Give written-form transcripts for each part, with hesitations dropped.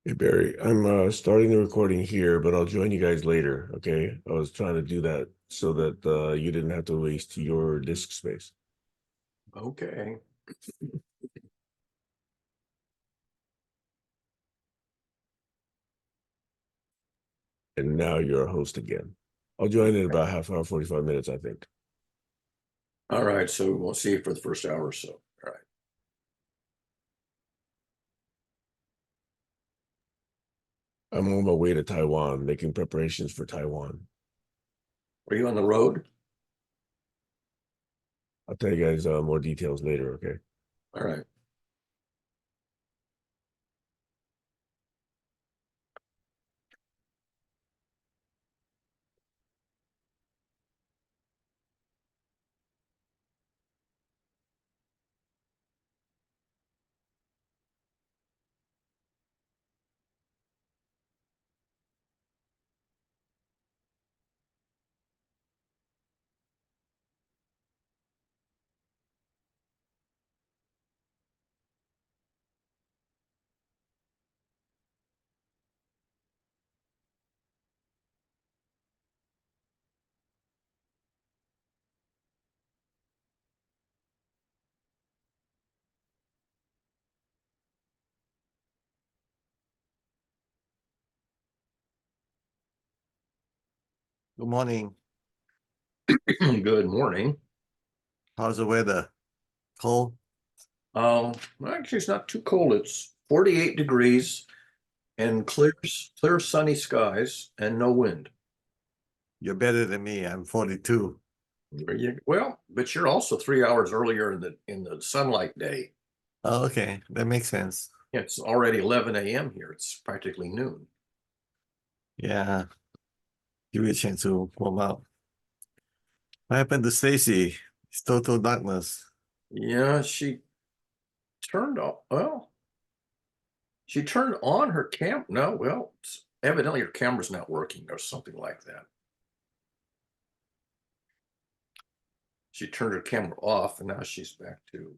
Hey Barry, I'm starting the recording here, but I'll join you guys later. Okay, I was trying to do that so that you didn't have to waste your disk space. Okay. And now you're a host again. I'll join in about half hour, 45 minutes, I think. All right. So we'll see you for the first hour or so. All right. I'm on my way to Taiwan, making preparations for Taiwan. Are you on the road? I'll tell you guys more details later, okay? All right. Good morning. Good morning. How's the weather? Cold? Well, actually, it's not too cold. It's 48 degrees and clear sunny skies and no wind. You're better than me. I'm 42. Well, but you're also 3 hours earlier in the sunlight day. Oh, okay. That makes sense. It's already 11 a.m. here. It's practically noon. Yeah. Give me a chance to warm up. What happened to Stacey? It's total darkness. Yeah, she turned off. Well, she turned on her cam. No, well, evidently her camera's not working or something like that. She turned her camera off and now she's back to.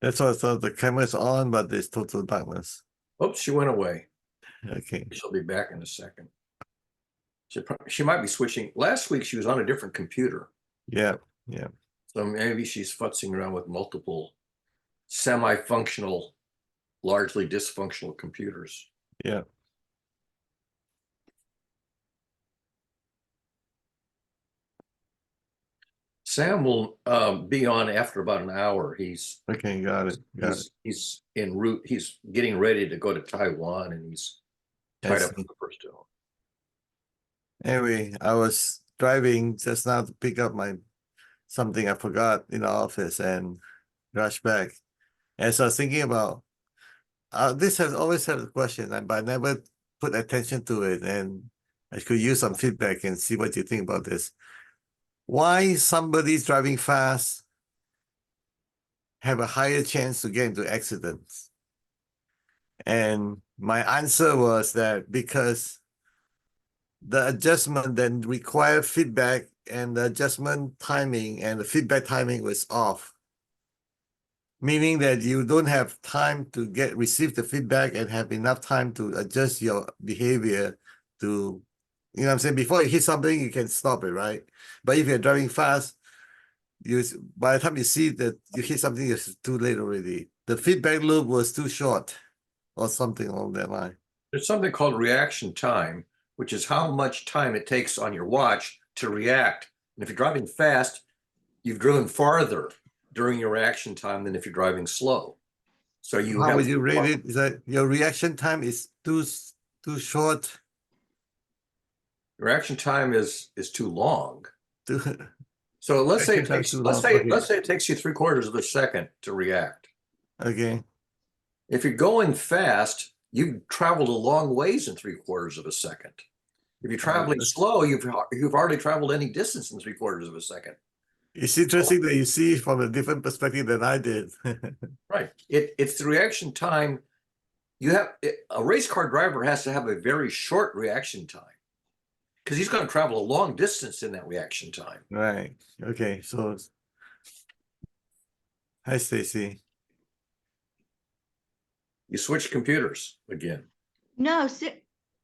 That's why I thought the camera's on, but there's total darkness. Oops, she went away. Okay. She'll be back in a second. She might be switching. Last week she was on a different computer. Yeah. Yeah. So maybe she's futzing around with multiple semi-functional, largely dysfunctional computers. Yeah. Sam will be on after about an hour. He's Okay. Got it. he's en route. He's getting ready to go to Taiwan, and he's tied up for the first hour. Anyway, I was driving just now to pick up something I forgot in the office and rush back. And so I was thinking about this has always had a question, but I never put attention to it, and I could use some feedback and see what you think about this. Why somebody's driving fast have a higher chance to get into accidents? And my answer was that because the adjustment then required feedback, and the adjustment timing and the feedback timing was off. Meaning that you don't have time to receive the feedback and have enough time to adjust your behavior to, you know what I'm saying? Before you hit something, you can stop it, right? But if you're driving fast, by the time you see that you hit something, it's too late already. The feedback loop was too short or something along that line. There's something called reaction time, which is how much time it takes on your watch to react. And if you're driving fast, you've driven farther during your reaction time than if you're driving slow. So how would you rate it? Is that your reaction time is too short? Reaction time is too long. So let's say it takes it takes you 3/4 of a second to react. Okay. If you're going fast, you've traveled a long ways in 3/4 of a second. If you're traveling slow, you've already traveled any distance in 3/4 of a second. It's interesting that you see from a different perspective than I did. Right. It's the reaction time. A race car driver has to have a very short reaction time because he's going to travel a long distance in that reaction time. Right. Okay. So, hi, Stacey. You switch computers again. No,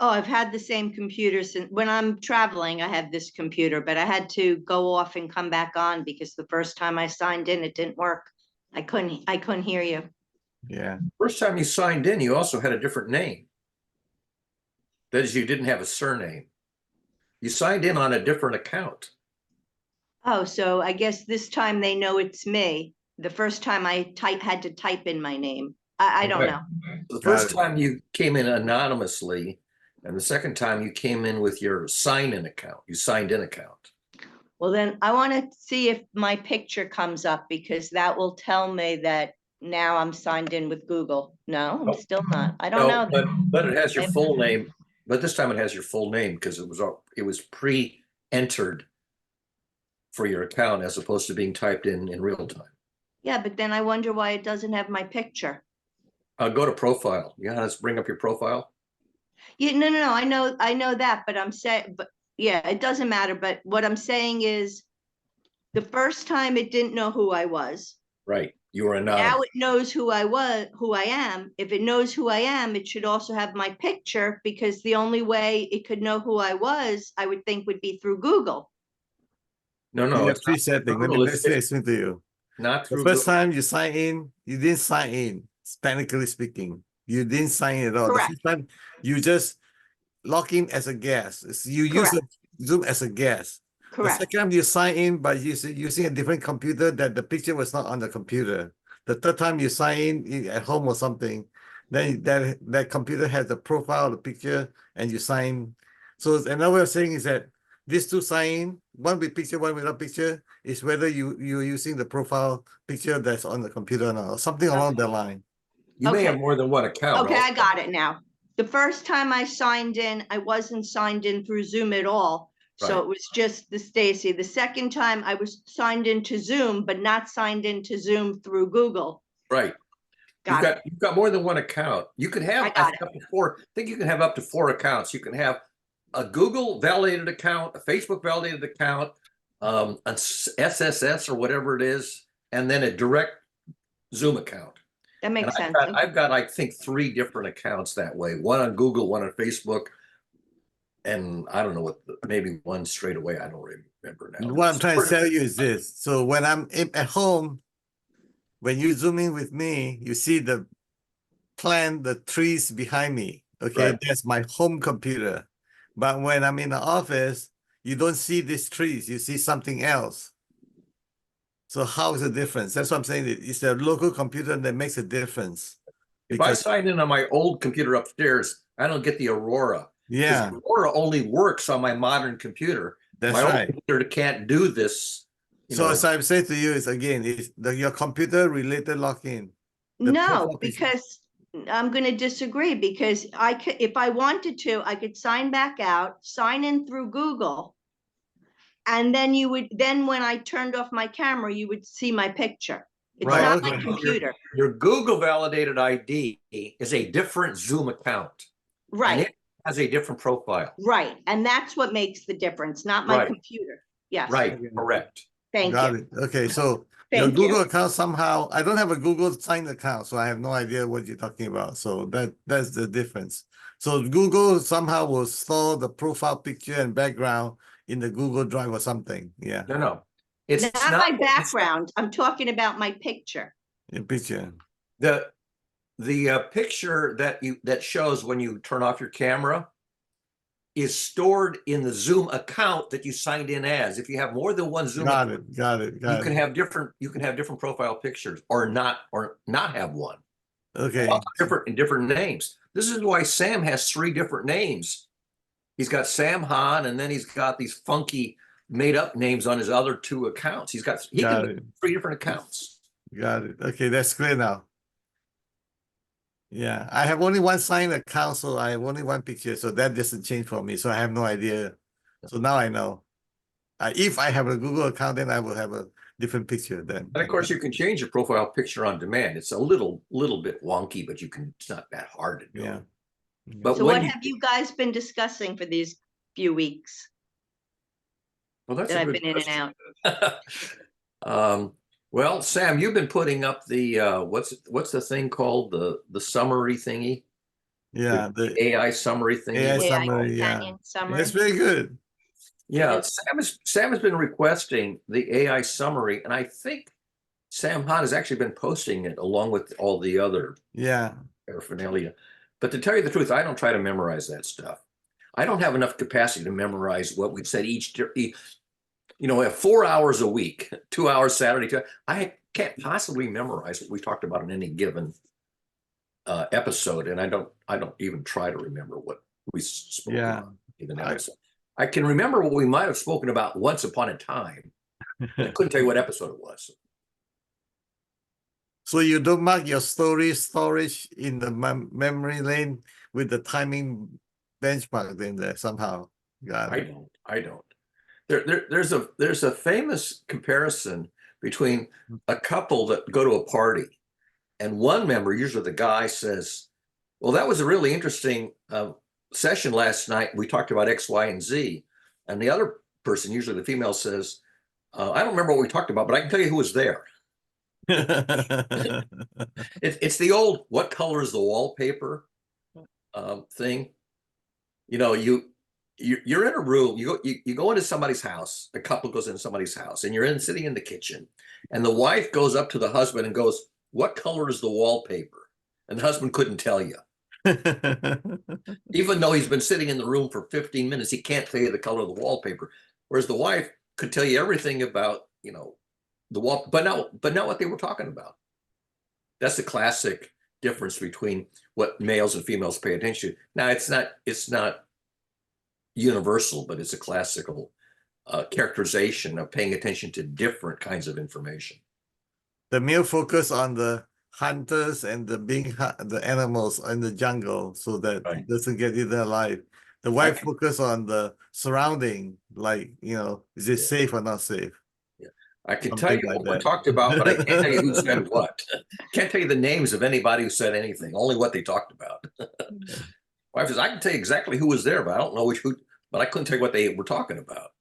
oh, I've had the same computer since when I'm traveling, I have this computer, but I had to go off and come back on because the first time I signed in, it didn't work. I couldn't hear you. Yeah. First time you signed in, you also had a different name. That is, you didn't have a surname. You signed in on a different account. Oh, so I guess this time they know it's me. The first time I had to type in my name. I don't Okay. know. The Got first it. time you came in anonymously, and the second time you came in with your sign-in account. You signed in account. Well, then I want to see if my picture comes up because that will tell me that now I'm signed in with Google. No, I'm Nope. still not. I don't No, know. but it has your Maybe- full name. But this time it has your full name because it was pre-entered for your account as opposed to being typed in real time. Yeah, but then I wonder why it doesn't have my picture. Go to profile. Yeah, let's bring up your profile. Yeah, no. I know that, but I'm saying, but yeah, it doesn't matter. But what I'm saying is, the first time it didn't know who I was. Right. You were Now anonymous. it knows who I am. If it knows who I am, it should also have my picture because the only way it could know who I was, I would think, would be through Google. No, You have it's three not settings. Let Google. me explain to you. Not The through first Google. time you sign in, you didn't sign in, technically speaking. You didn't sign in at all. Correct. The first time you just log in as a guest. You use Correct. Zoom as a guest. The Correct. second time you sign in by using a different computer that the picture was not on the computer. The third time you sign in at home or something, then that computer has the profile, the picture, and you sign. So another way of saying is that these two sign in, one with picture, one without picture, is whether you're using the profile picture that's on the computer or not, or something along that line. You may Okay. have more than one account. Okay, I also. got it now. The first time I signed in, I wasn't signed in through Zoom at all. So Right. it was just the Stacey. The second time I was signed into Zoom, but not signed into Zoom through Google. Right. Got it. You've got more than one account. You can have, I got think, up to four. I think you can have up to 4 accounts. You can have a Google validated account, a Facebook validated account, an SSS or whatever it is, and then a direct Zoom account. That And makes sense. I've got, I think, 3 different accounts that way. One on Google, one on Facebook, and I don't know maybe one straight away. I don't remember now. What I'm trying to tell you is this. So when I'm at home, when you zoom in with me, you see the trees behind me. Okay, Right. that's my home computer. But when I'm in the office, you don't see these trees, you see something else. So how is the difference? That's what I'm saying. It's the local computer that makes a difference. If I sign in on my old computer upstairs, I don't get the Aurora. Yeah, The Aurora only works on my modern computer. that's My old right. computer can't do this. So as I'm saying to you is again, is your computer related login. No, because I'm going to disagree because I could, if I wanted to, I could sign back out, sign in through Google. And then then when I turned off my camera, you would see my picture. It's Right. not Okay. my computer. Your Google validated ID is a different Zoom account. And Right, it has a different profile. right. And that's what makes the difference, not my Right. computer. Yes. Right, Okay. correct. Thank Got you. it. Okay, so your Thank you. Google account somehow, I don't have a Google signed account, so I have no idea what you're talking about. So that's the difference. So Google somehow will store the profile picture and background in the Google Drive or something. Yeah, No. It's Not not my background. I'm talking about my picture. in picture. the picture that shows when you turn off your camera is stored in the Zoom account that you signed in as. If you have more than one Zoom Got account, it, got it, you got can it. have different profile pictures or not have one. Okay, All different names. This is why Sam has 3 different names. He's got Sam Han, and then he's got these funky made up names on his other 2 accounts. He Got can make it. 3 different accounts. got it. Okay, that's clear now. Yeah, I have only one signed account, so I have only one picture, so that doesn't change for me. So I have no idea. So now I know. If I have a Google account, then I will have a different picture then. And of course, you can change your profile picture on demand. It's a little bit wonky, but it's not that hard to do. Yeah. But So when what have you guys been discussing for these few weeks well, that's that a I've good been in and question. out? Well, Sam, you've been putting up the what's the thing called the summary thingy? Yeah, the AI summary thing. AI AI summary, yeah. companion summary. It's very good. Yeah, is. Sam has been requesting the AI summary, and I think Sam Hunt has actually been posting it along with all the other Yeah. paraphernalia. But to tell you the truth, I don't try to memorize that stuff. I don't have enough capacity to memorize what we've said at 4 hours a week, 2 hours Saturday. I can't possibly memorize what we talked about in any given episode, and I don't even try to remember what we spoke Yeah. about in an episode. I can remember what we might have spoken about once upon a time, but I couldn't tell you what episode it was. So you don't mark your storage in the memory lane with the timing benchmark in there somehow. Got it. I don't. There's a famous comparison between a couple that go to a party, and one member, usually the guy, says, "Well, that was a really interesting session last night. We talked about X, Y, and Z," and the other person, usually the female, says, "I don't remember what we talked about, but I can tell you who was there." It's the old "what color is the wallpaper" thing. You're in a room, you go into somebody's house, a couple goes into somebody's house, and you're sitting in the kitchen, and the wife goes up to the husband and goes, "What color is the wallpaper?" And the husband couldn't tell you. Even though he's been sitting in the room for 15 minutes, he can't tell you the color of the wallpaper. Whereas the wife could tell you everything about, the wall, but not what they were talking about. That's the classic difference between what males and females pay attention to. Now, it's not universal, but it's a classical characterization of paying attention to different kinds of information. The male focus on the hunters and the animals in the jungle so that Right. it doesn't get eaten alive. The wife focus on the surrounding, like, is it safe or not safe? I can Something tell you like what we that. talked about, but I can't tell you who said what. Can't tell you the names of anybody who said anything, only what they talked about. Wife says, "I can tell you exactly who was there, but I don't know but I couldn't tell you what they were talking about."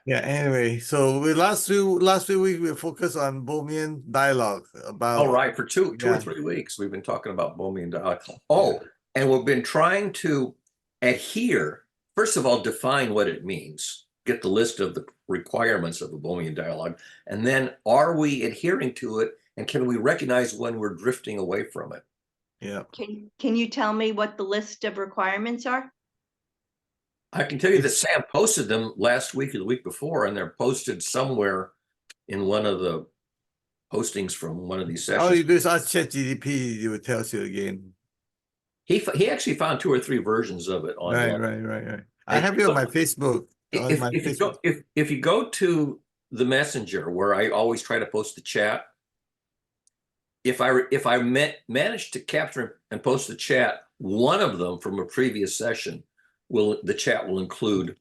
Yeah, anyway, so last few weeks we focused on Boehmian dialogue about All right, for two or Yeah. 3 weeks, we've been talking about Boehmian dialogue. Oh, and we've been trying to adhere, first of all, define what it means, get the list of the requirements of a Boehmian dialogue, and then are we adhering to it, and can we recognize when we're drifting away from it? Yeah. Can you tell me what the list of requirements are? I can tell you that Sam posted them last week or the week before, and they're posted somewhere in one of the postings from one of these sessions. All you do is ask ChatGPT, it will tell you again. He actually found 2 or 3 versions of it online. Right. I have it on my Facebook. If you go to the messenger where I always try to post the chat, if I manage to capture and post the chat, one of them from a previous session the chat will include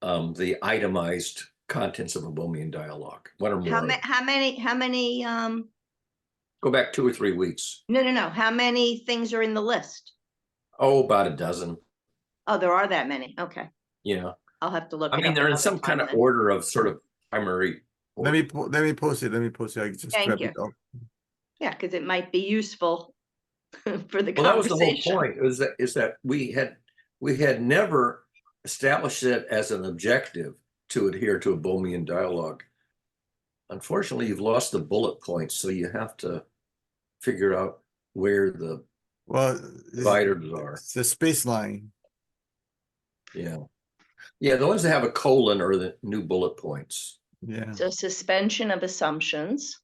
the itemized contents of a Boehmian dialogue. One or more. How many Go back 2 or 3 weeks. No. How many things are in the list? Oh, about a dozen. Oh, there are that many. Okay. Yeah. I'll have to look. I mean, they're in some kind of order of sort of primary. Let me post it. I just Thank grab you. it up. Yeah, because it might be useful for the Well, that was the whole conversation. point. Is that we had never established it as an objective to adhere to a Boehmian dialogue. Unfortunately, you've lost the bullet points, so you have to figure out where the dividers are. It's a space line. Yeah, the ones that have a colon are the new bullet points. Yeah. So suspension of assumptions.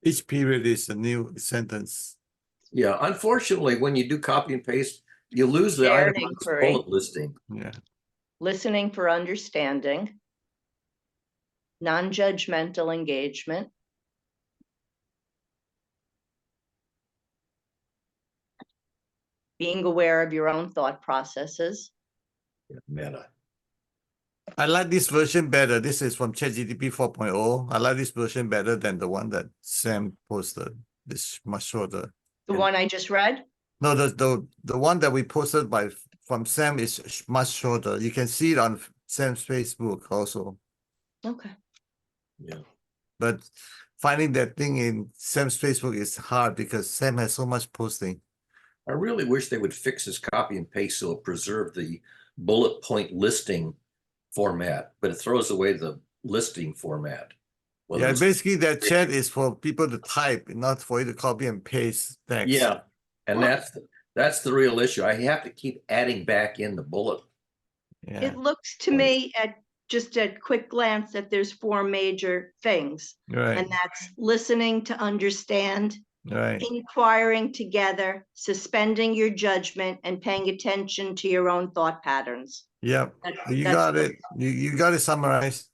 Each period is a new sentence. Yeah, unfortunately, when you do copy and paste, you lose the Shared item inquiry. bullet listing. Yeah. Listening for understanding. Non-judgmental engagement. Being aware of your own thought processes. Meta. I like this version better. This is from ChatGPT 4.0. I like this version better than the one that Sam posted. This much shorter. The one I just read? No, the one that we posted from Sam is much shorter. You can see it on Sam's Facebook also. Okay. Yeah. But finding that thing in Sam's Facebook is hard because Sam has so much posting. I really wish they would fix this copy and paste so it preserved the bullet point listing format, but it throws away the listing format. Well, Yeah, it was- basically that chat is for people to type, not for you to copy and paste text. yeah, and Well- that's the real issue. I have to keep adding back in the bullet. Yeah. It looks to Point. me at just a quick glance that there's four major things. Right. And that's listening to understand, Right. inquiring together, suspending your judgment, and paying attention to your own thought patterns. Yep. That's- You that's got what- it. You got it summarized.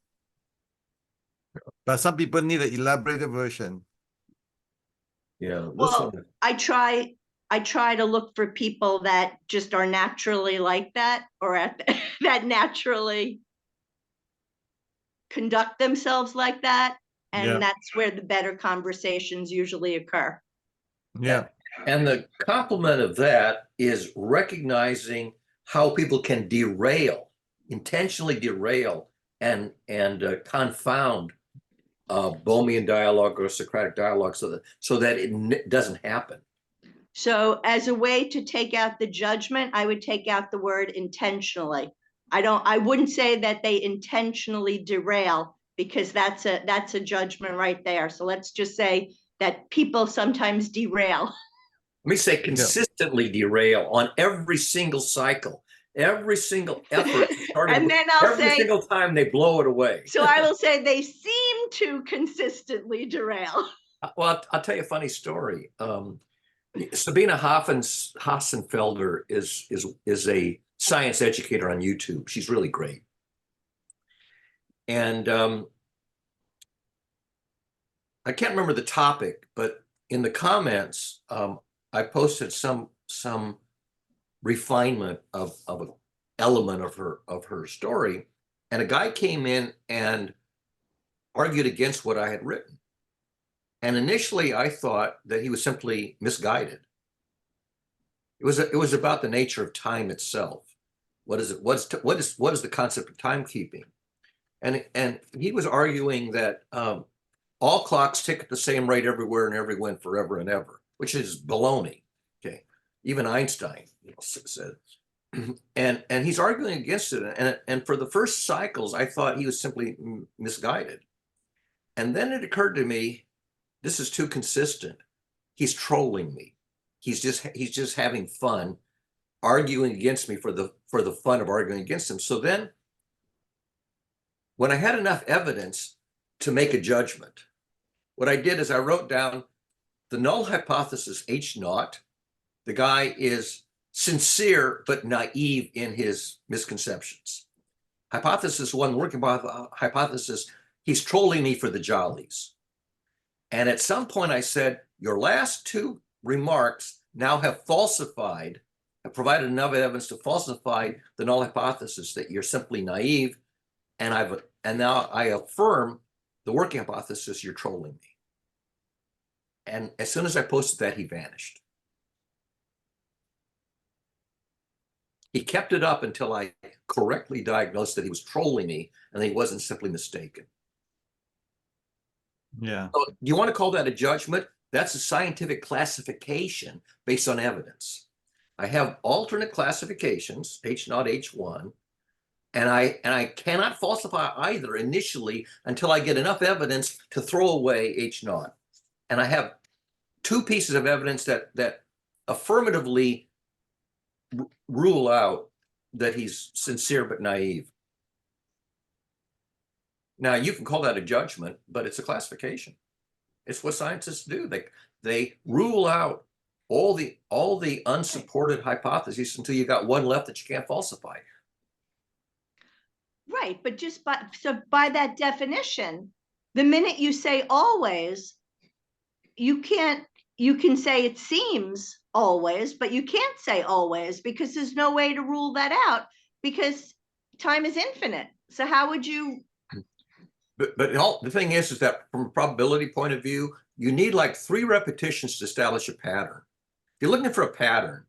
But some people need an elaborated version. Yeah, this Well, one, I try to look for people that just are naturally like that, or that naturally conduct themselves like that. Yeah. And that's where the better conversations usually occur. Yeah. and the complement of that is recognizing how people can intentionally derail and confound Boehmian dialogue or Socratic dialogue so that it doesn't happen. So as a way to take out the judgment, I would take out the word intentionally. I wouldn't say that they intentionally derail, because that's a judgment right there. So let's just say that people sometimes derail. Let me say consistently derail on every single cycle, every single effort. And then I'll every say, single time they blow it away. so I will say they seem to consistently derail. Well, I'll tell you a funny story. Sabina Hassenfelder is a science educator on YouTube. She's really great. And I can't remember the topic, but in the comments, I posted some refinement of an element of her story, and a guy came in and argued against what I had written. And initially, I thought that he was simply misguided. It was about the nature of time itself. What is it? What is the concept of timekeeping? And he was arguing that all clocks tick at the same rate everywhere and everywhere forever and ever, which is baloney. Okay, even Einstein said, and he's arguing against it. And for the first cycles, I thought he was simply misguided. And then it occurred to me, this is too consistent. He's trolling me. He's just having fun arguing against me for the fun of arguing against him. So then, when I had enough evidence to make a judgment, what I did is I wrote down the null hypothesis H naught. The guy is sincere but naive in his misconceptions. Hypothesis one, working hypothesis, he's trolling me for the jollies. And at some point I said, your last two remarks now have provided enough evidence to falsify the null hypothesis that you're simply naive. And now I affirm the working hypothesis, you're trolling me. And as soon as I posted that, he vanished. He kept it up until I correctly diagnosed that he was trolling me and that he wasn't simply mistaken. Yeah. So, do you want to call that a judgment? That's a scientific classification based on evidence. I have alternate classifications, H0, H1, and I cannot falsify either initially until I get enough evidence to throw away H0. And I have two pieces of evidence that affirmatively rule out that he's sincere but naive. Now, you can call that a judgment, but it's a classification. It's what scientists do. They rule out all the unsupported hypotheses until you got one left that you can't falsify. Right, but by that definition, the minute you say always, you can say it seems always, but you can't say always, because there's no way to rule that out, because time is infinite. So how would you? But the thing is that from a probability point of view, you need like 3 repetitions to establish a pattern. If you're looking for a pattern,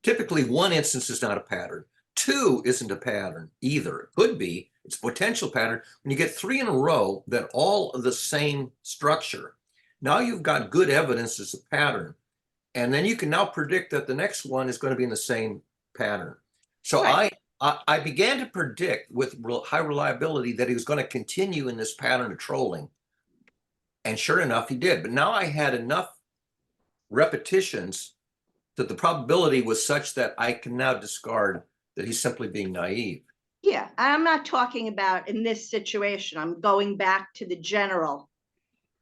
typically one instance is not a pattern. 2 isn't a pattern either. It could be, it's a potential pattern. When you get 3 in a row that all of the same structure, Now you've got good evidence as a pattern. And then you can now predict that the next one is going to be in the same pattern. So Right. I began to predict with high reliability that he was going to continue in this pattern of trolling. And sure enough, he did. But now I had enough repetitions that the probability was such that I can now discard that he's simply being naive. Yeah, I'm not talking about in this situation. I'm going back to the general.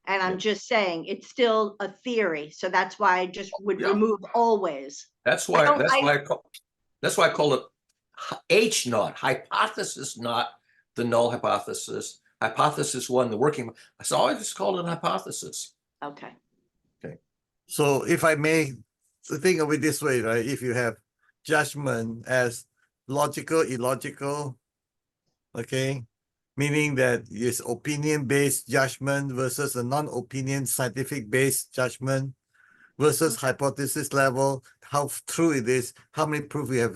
And I'm Yeah. just saying it's still a theory. So that's why I just would Yeah. remove always. That's why I call it H naught, hypothesis not the null hypothesis. Hypothesis one, the working. So I just called it hypothesis. Okay. So if I may think of it this way, right? If you have judgment as logical, illogical, okay, meaning that it's opinion-based judgment versus a non-opinion scientific-based judgment versus hypothesis level, how true it is, how many proof we have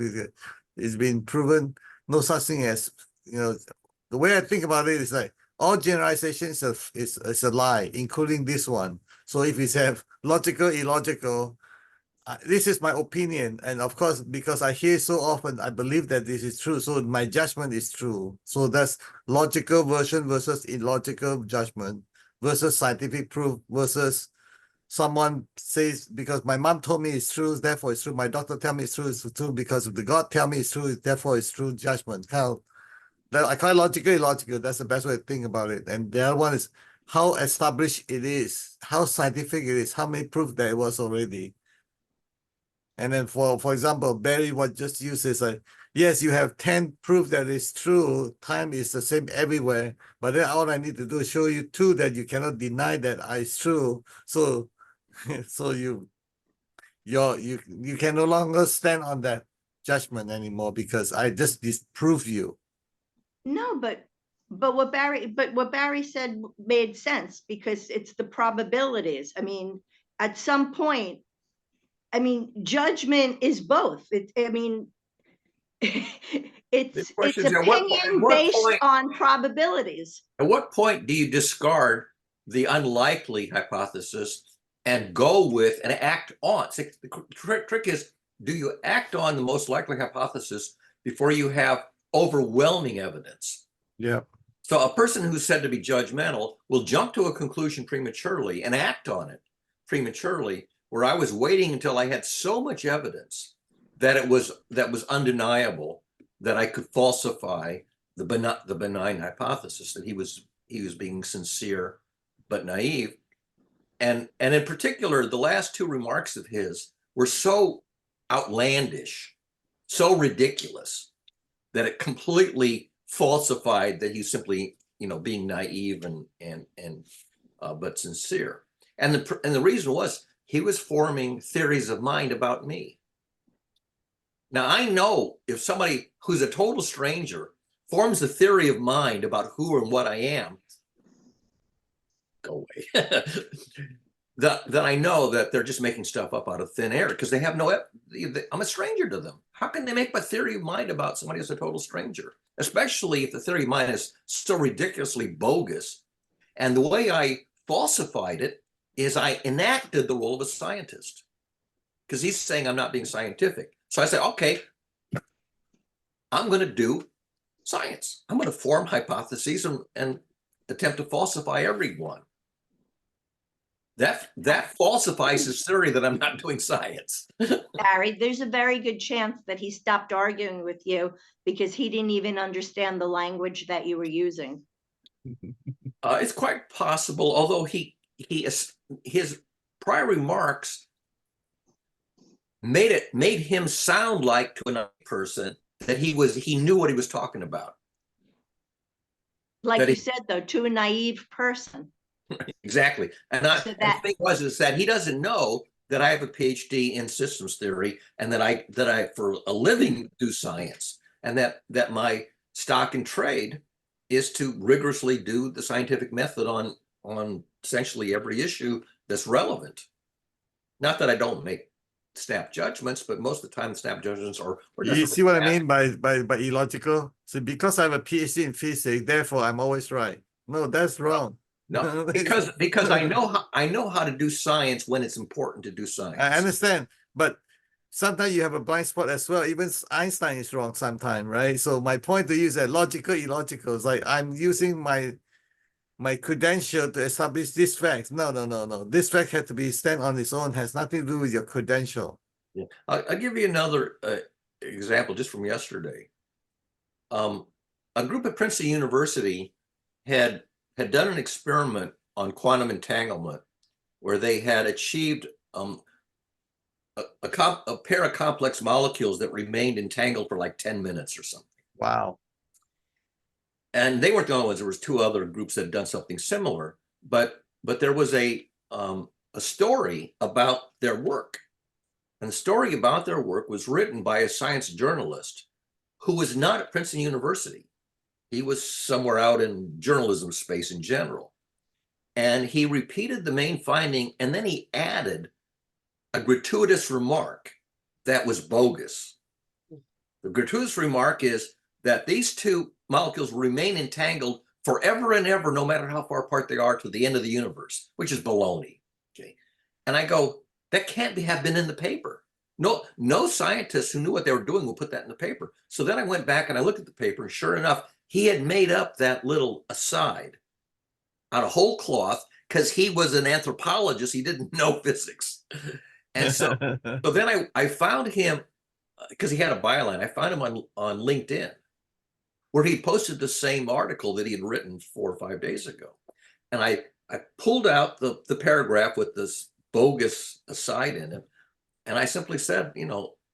it's been proven. No such thing as, the way I think about it is like all generalizations is a lie, including this one. So if we have logical, illogical, this is my opinion. And of course, because I hear so often, I believe that this is true. So my judgment is true. So that's logical version versus illogical judgment versus scientific proof versus someone says, because my mom told me it's true, therefore it's true. My doctor tell me it's true because the God tell me it's true, therefore it's true judgment. I call it logical, illogical. That's the best way to think about it. And the other one is how established it is, how scientific it is, how many proof there was already. And then for example, Barry what just used is like, yes, you have 10 proof that it's true, time is the same everywhere, but then all I need to do is show you 2 that you cannot deny that it's true. So so you can no longer stand on that judgment anymore because I just disprove you. No, but what Barry said made sense because it's the probabilities. I mean, at some point, I mean, judgment is both. It's question is, at opinion what based point- on probabilities. At what point do you discard the unlikely hypothesis and go with and act on? See, the trick is, do you act on the most likely hypothesis before you have overwhelming evidence? Yeah. So a person who's said to be judgmental will jump to a conclusion prematurely and act on it prematurely, where I was waiting until I had so much evidence that was undeniable that I could falsify the benign hypothesis that he was being sincere but naive. And in particular, the last 2 remarks of his were so outlandish, so ridiculous, that it completely falsified that he's simply, being naive and but sincere. And the reason was he was forming theories of mind about me. Now I know if somebody who's a total stranger forms a theory of mind about who and what I am, go away. that I know that they're just making stuff up out of thin air because they have I'm a stranger to them. How can they make a theory of mind about somebody who's a total stranger? Especially if the theory of mind is so ridiculously bogus. And the way I falsified it is I enacted the role of a scientist because he's saying I'm not being scientific. So I said, okay, I'm going to do science. I'm going to form hypotheses and attempt to falsify every one. That falsifies his theory that I'm not doing science. Barry, there's a very good chance that he stopped arguing with you because he didn't even understand the language that you were using. It's quite possible, although his prior remarks made him sound like to another person that he knew what he was talking about. Like you said, though, to a naive person. Exactly. And the thing is that he doesn't know that I have a PhD in systems theory and that I for a living do science, and that my stock and trade is to rigorously do the scientific method on essentially every issue that's relevant. Not that I don't make snap judgments, but most of the time snap judgments are. You see what I mean by illogical? So because I have a PhD in physics, therefore I'm always right. No, that's wrong. No, because I know how to do science when it's important to do I science. understand, but sometimes you have a blind spot as well. Even Einstein is wrong sometimes, right? So my point to you is that logical, illogical. It's like I'm using my credential to establish this fact. No. This fact had to be stand on its own. Has nothing to do with your credential. Yeah. I'll give you another example just from yesterday. A group at Princeton University had done an experiment on quantum entanglement where they had achieved a pair of complex molecules that remained entangled for like 10 minutes or something. Wow. And they weren't the only ones. There was two other groups that had done something similar, but there was a story about their work. And the story about their work was written by a science journalist who was not at Princeton University. He was somewhere out in journalism space in general. And he repeated the main finding, and then he added a gratuitous remark that was bogus. The gratuitous remark is that these two molecules remain entangled forever and ever, no matter how far apart they are, to the end of the universe, which is baloney. Okay. And I go, that can't have been in the paper. No scientists who knew what they were doing will put that in the paper. So then I went back and I looked at the paper, and sure enough, he had made up that little aside out of whole cloth because he was an anthropologist. He didn't know physics. And so then I found him because he had a byline. I found him on LinkedIn where he posted the same article that he had written 4 or 5 days ago. And I pulled out the paragraph with this bogus aside in it. And I simply said,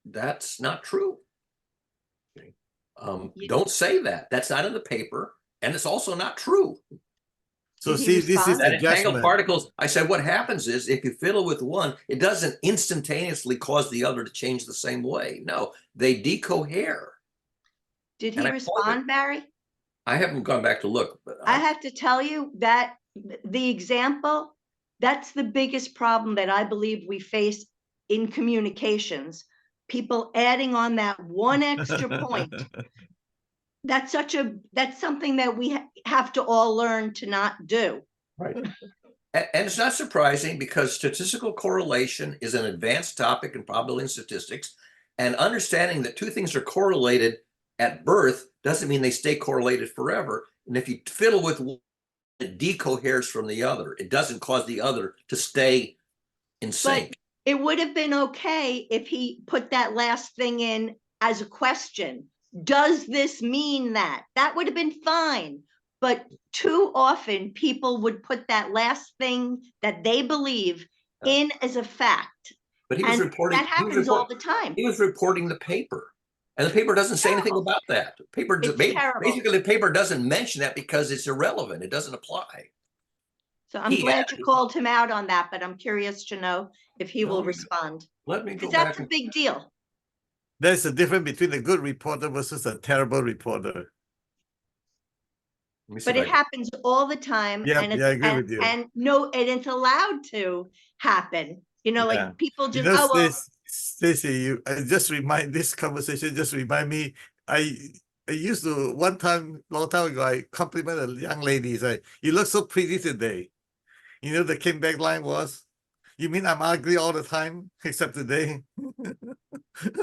that's not true. Okay. Don't say that. That's not in the paper. And it's also not true. So see, this is That the entangled judgment. particles, I said, what happens is if you fiddle with one, it doesn't instantaneously cause the other to change the same way. No, they decohere. Did he respond, Barry? I haven't gone back to look, but I have to tell you that the example, that's the biggest problem that I believe we face in communications. People adding on that one extra point. That's something that we have to all learn to not do. Right. And it's not surprising because statistical correlation is an advanced topic in probability and statistics, and understanding that two things are correlated at birth doesn't mean they stay correlated forever. And if you fiddle with one, it decoheres from the other. It doesn't cause the other to stay in sync. But it would have been okay if he put that last thing in as a question. Does this mean that? That would have been fine. But too often people would put that last thing that they believe in as a fact. But he was reporting. That happens all the time. He was reporting the paper. And the paper doesn't say anything about that. Basically, the paper doesn't mention that because it's irrelevant. It doesn't apply. So I'm glad you called him out on that, but I'm curious to know if he will respond. Let me go Because back. that's a big deal. There's a difference between a good reporter versus a terrible reporter. But it happens all the time. Yeah, and I agree with you. And it's allowed to happen. Like people just, Stacey, this conversation just remind me, I used to long time ago, I complimented a young lady, say, you look so pretty today. The came back line was, you mean I'm ugly all the time except today?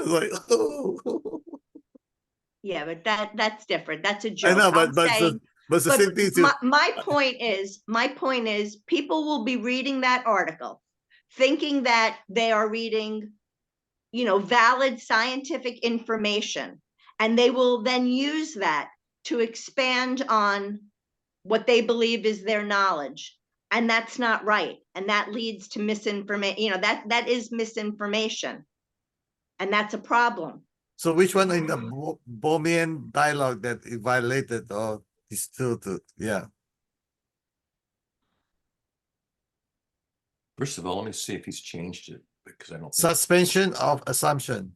Like, oh. Yeah, but that's different. That's a joke. I know, but the same thing too. My point is people will be reading that article thinking that they are reading, valid scientific information, and they will then use that to expand on what they believe is their knowledge. And that's not right. And that leads to misinformation. That is misinformation. And that's a problem. So which one in the Boehmian dialogue that it violated or is still to, yeah. First of all, let me see if he's changed it because I don't think Suspension of assumption.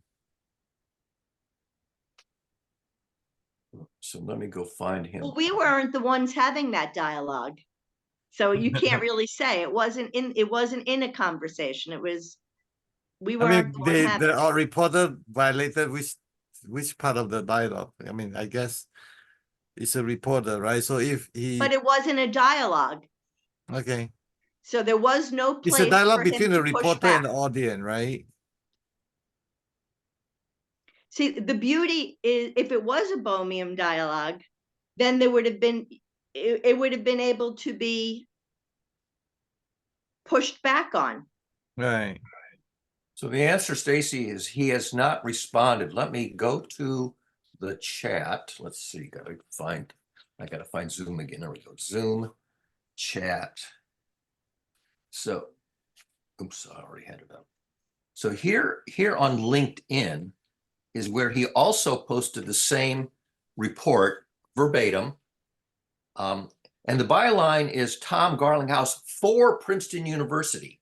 so. Let me go find him. Well, we weren't the ones having that dialogue. So you can't really say it wasn't in a conversation. It was, we weren't. Our reporter violated which part of the dialogue? I mean, I guess it's a reporter, right? So if he. But it wasn't a dialogue. Okay. So there was no It's place a dialogue for him between the to push reporter and back. the audience, right? See, the beauty is if it was a Boehmian dialogue, then there would have been, it would have been able to be pushed back on. Right. So the answer, Stacey, is he has not responded. Let me go to the chat. Let's see, I gotta find Zoom again. There we go. Zoom chat. So, oops, I already had it up. So here on LinkedIn is where he also posted the same report verbatim. And the byline is Tom Garlinghouse for Princeton University.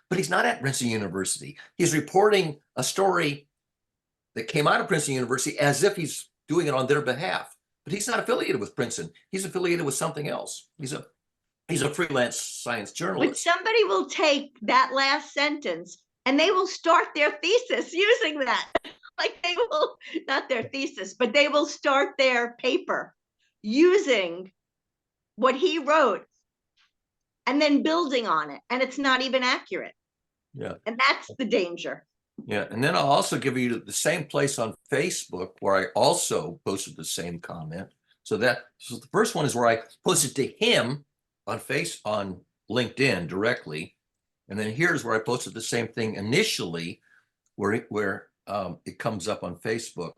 But he's not at Princeton University. He's reporting a story that came out of Princeton University as if he's doing it on their behalf. But he's not affiliated with Princeton. He's affiliated with something else. He's a freelance science But journalist. somebody will take that last sentence and they will start their thesis using that. Like they will, not their thesis, but they will start their paper using what he wrote and then building on it. And it's not even accurate. Yeah. And that's the danger. Yeah, and then I'll also give you the same place on Facebook where I also posted the same comment. So the first one is where I posted to him on LinkedIn directly, and then here's where I posted the same thing initially, where it comes up on Facebook.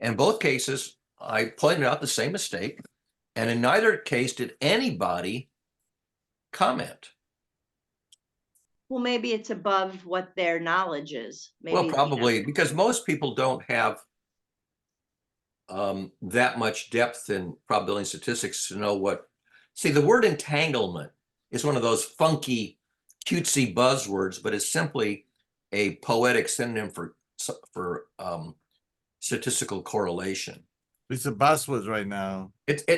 In both cases, I pointed out the same mistake, and in neither case did anybody comment. Well, maybe it's above what their knowledge is. Maybe, Well, probably because most people don't have that much depth in probability and statistics to know what. See, the word entanglement is one of those funky, cutesy buzzwords, but it's simply a poetic synonym for statistical correlation. It's a buzzword right now.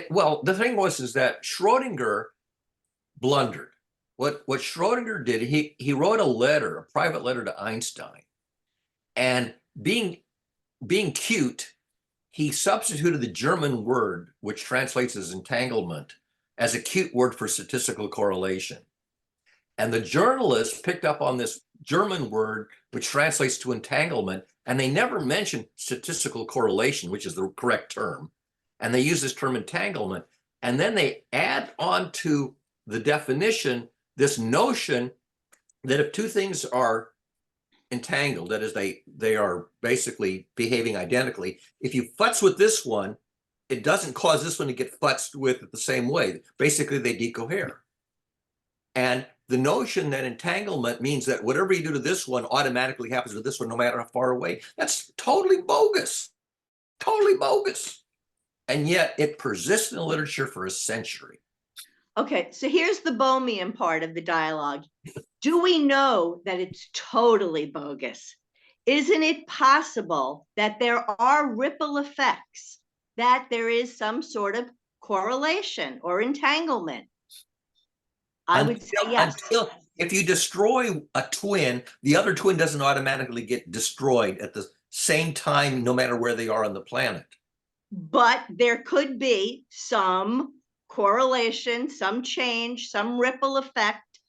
Well, the thing is that Schrodinger blundered. What Schrodinger did, he wrote a private letter to Einstein, and being cute, he substituted the German word, which translates as entanglement, as a cute word for statistical correlation. And the journalists picked up on this German word, which translates to entanglement, and they never mentioned statistical correlation, which is the correct term. And they use this term entanglement. And then they add on to the definition this notion that if two things are entangled, that is, they are basically behaving identically, if you futz with this one, it doesn't cause this one to get futzed with the same way. Basically, they decohere. And the notion that entanglement means that whatever you do to this one automatically happens to this one, no matter how far away, that's totally bogus. Totally bogus. And yet it persists in the literature for a century. Okay, so here's the Boehmian part of the dialogue. Do we know that it's totally bogus? Isn't it possible that there are ripple effects, that there is some sort of correlation or entanglement? I would say yes. Until if you destroy a twin, the other twin doesn't automatically get destroyed at the same time, no matter where they are on the planet. But there could be some correlation, some change, some ripple effect.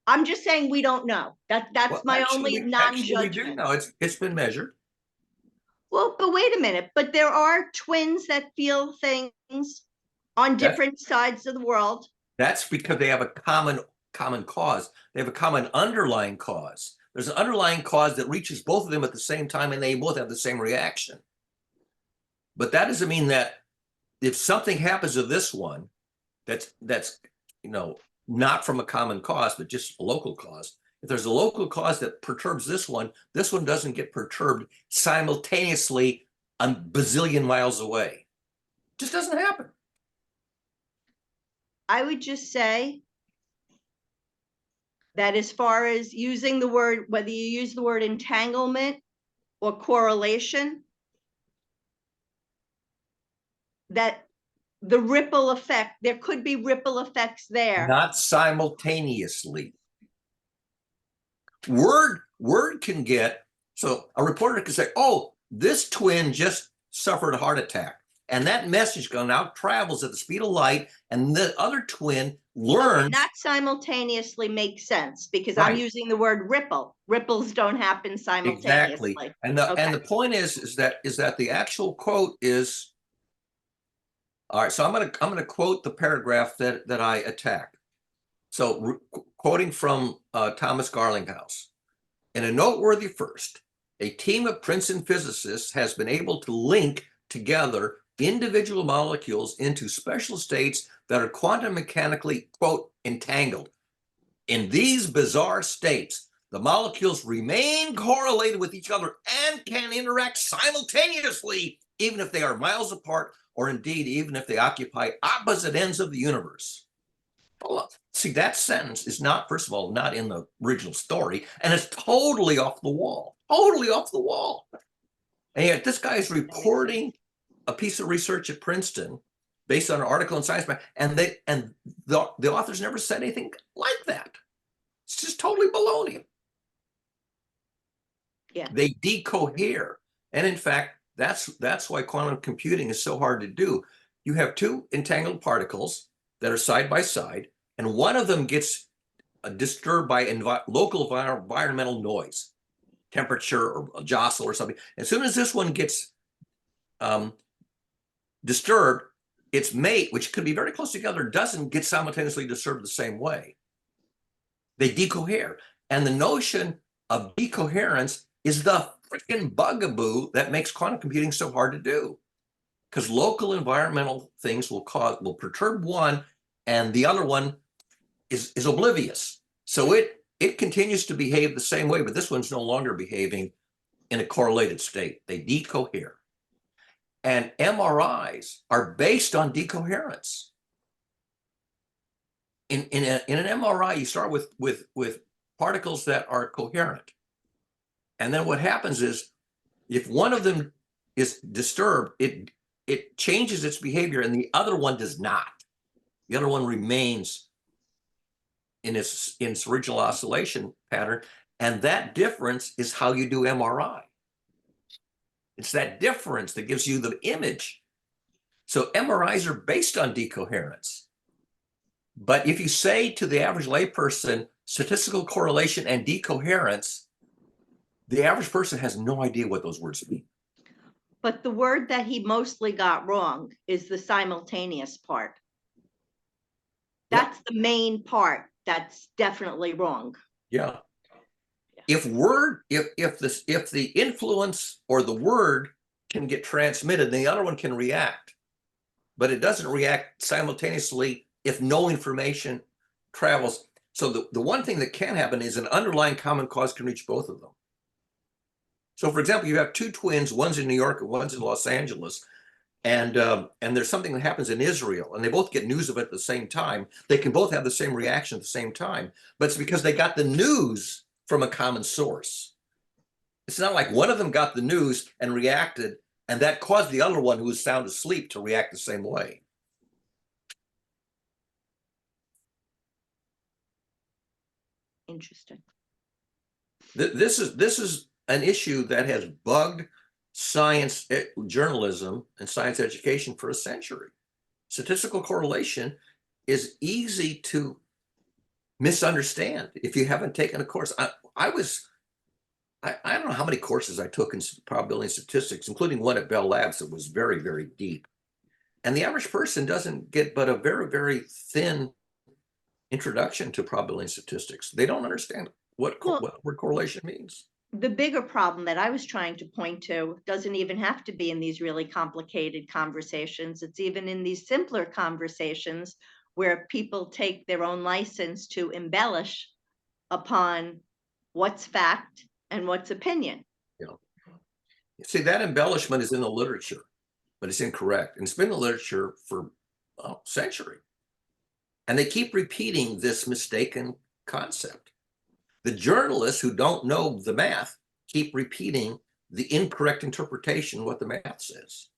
I'm just saying we don't know. That's my only non-judgment. We do know it's been measured. Well, but wait a minute. But there are twins that feel things on different sides of the world. That's because they have a common cause. They have a common underlying cause. There's an underlying cause that reaches both of them at the same time, and they both have the same reaction. But that doesn't mean that if something happens to this one, that's not from a common cause, but just a local cause. If there's a local cause that perturbs this one doesn't get perturbed simultaneously a bazillion miles away. It just doesn't happen. I would just say that as far as using the word, whether you use the word entanglement or correlation, that the ripple effect, there could be ripple effects there. Not simultaneously. Word can get, so a reporter can say, oh, this twin just suffered a heart attack. And that message now travels at the speed of light, and the other twin Okay, learns. not simultaneously makes sense because I'm Right. using the word ripple. Ripples don't happen simultaneously. Exactly. And the point is that the actual quote is, all right, so I'm gonna quote the paragraph that I attacked. So quoting from Thomas Garlinghouse. In a noteworthy first, a team of Princeton physicists has been able to link together individual molecules into special states that are quantum mechanically, quote, entangled. In these bizarre states, the molecules remain correlated with each other and can interact simultaneously, even if they are miles apart, or indeed, even if they occupy opposite ends of the universe. See, that sentence is not, first of all, not in the original story, and it's totally off the wall, totally off the wall. And yet this guy is reporting a piece of research at Princeton based on an article in Science, and the authors never said anything like that. It's just totally baloney. Yeah. They decohere. And in fact, that's why quantum computing is so hard to do. You have two entangled particles that are side by side, and one of them gets disturbed by local environmental noise, temperature or a jostle or something. As soon as this one gets disturbed, its mate, which could be very close together, doesn't get simultaneously disturbed the same way. They decohere. And the notion of decoherence is the freaking bugaboo that makes quantum computing so hard to do. Because local environmental things will perturb one, and the other one is oblivious. So it continues to behave the same way, but this one's no longer behaving in a correlated state. They decohere. And MRIs are based on decoherence. In an MRI, you start with particles that are coherent. And then what happens is, if one of them is disturbed, it changes its behavior and the other one does not. The other one remains in its original oscillation pattern. And that difference is how you do MRI. It's that difference that gives you the image. So MRIs are based on decoherence. But if you say to the average layperson, statistical correlation and decoherence, the average person has no idea what those words mean. But the word that he mostly got wrong is the simultaneous part. That's the main part that's definitely wrong. Yeah. If the influence or the word can get transmitted, the other one can react, but it doesn't react simultaneously if no information travels. So the one thing that can happen is an underlying common cause can reach both of them. So for example, you have two twins, one's in New York and one's in Los Angeles, and there's something that happens in Israel, and they both get news of it at the same time. They can both have the same reaction at the same time, but it's because they got the news from a common source. It's not like one of them got the news and reacted, and that caused the other one who was sound asleep to react the same way. Interesting. This is an issue that has bugged science journalism and science education for a century. Statistical correlation is easy to misunderstand if you haven't taken a course. I don't know how many courses I took in probability and statistics, including one at Bell Labs that was very, very deep. And the average person doesn't get but a very, very thin introduction to probability and statistics. They don't understand what word correlation means. The bigger problem that I was trying to point to doesn't even have to be in these really complicated conversations. It's even in these simpler conversations where people take their own license to embellish upon what's fact and what's opinion. Yeah. See, that embellishment is in the literature, but it's incorrect. And it's been in the literature for a century. And they keep repeating this mistaken concept. The journalists who don't know the math keep repeating the incorrect interpretation of what the math says.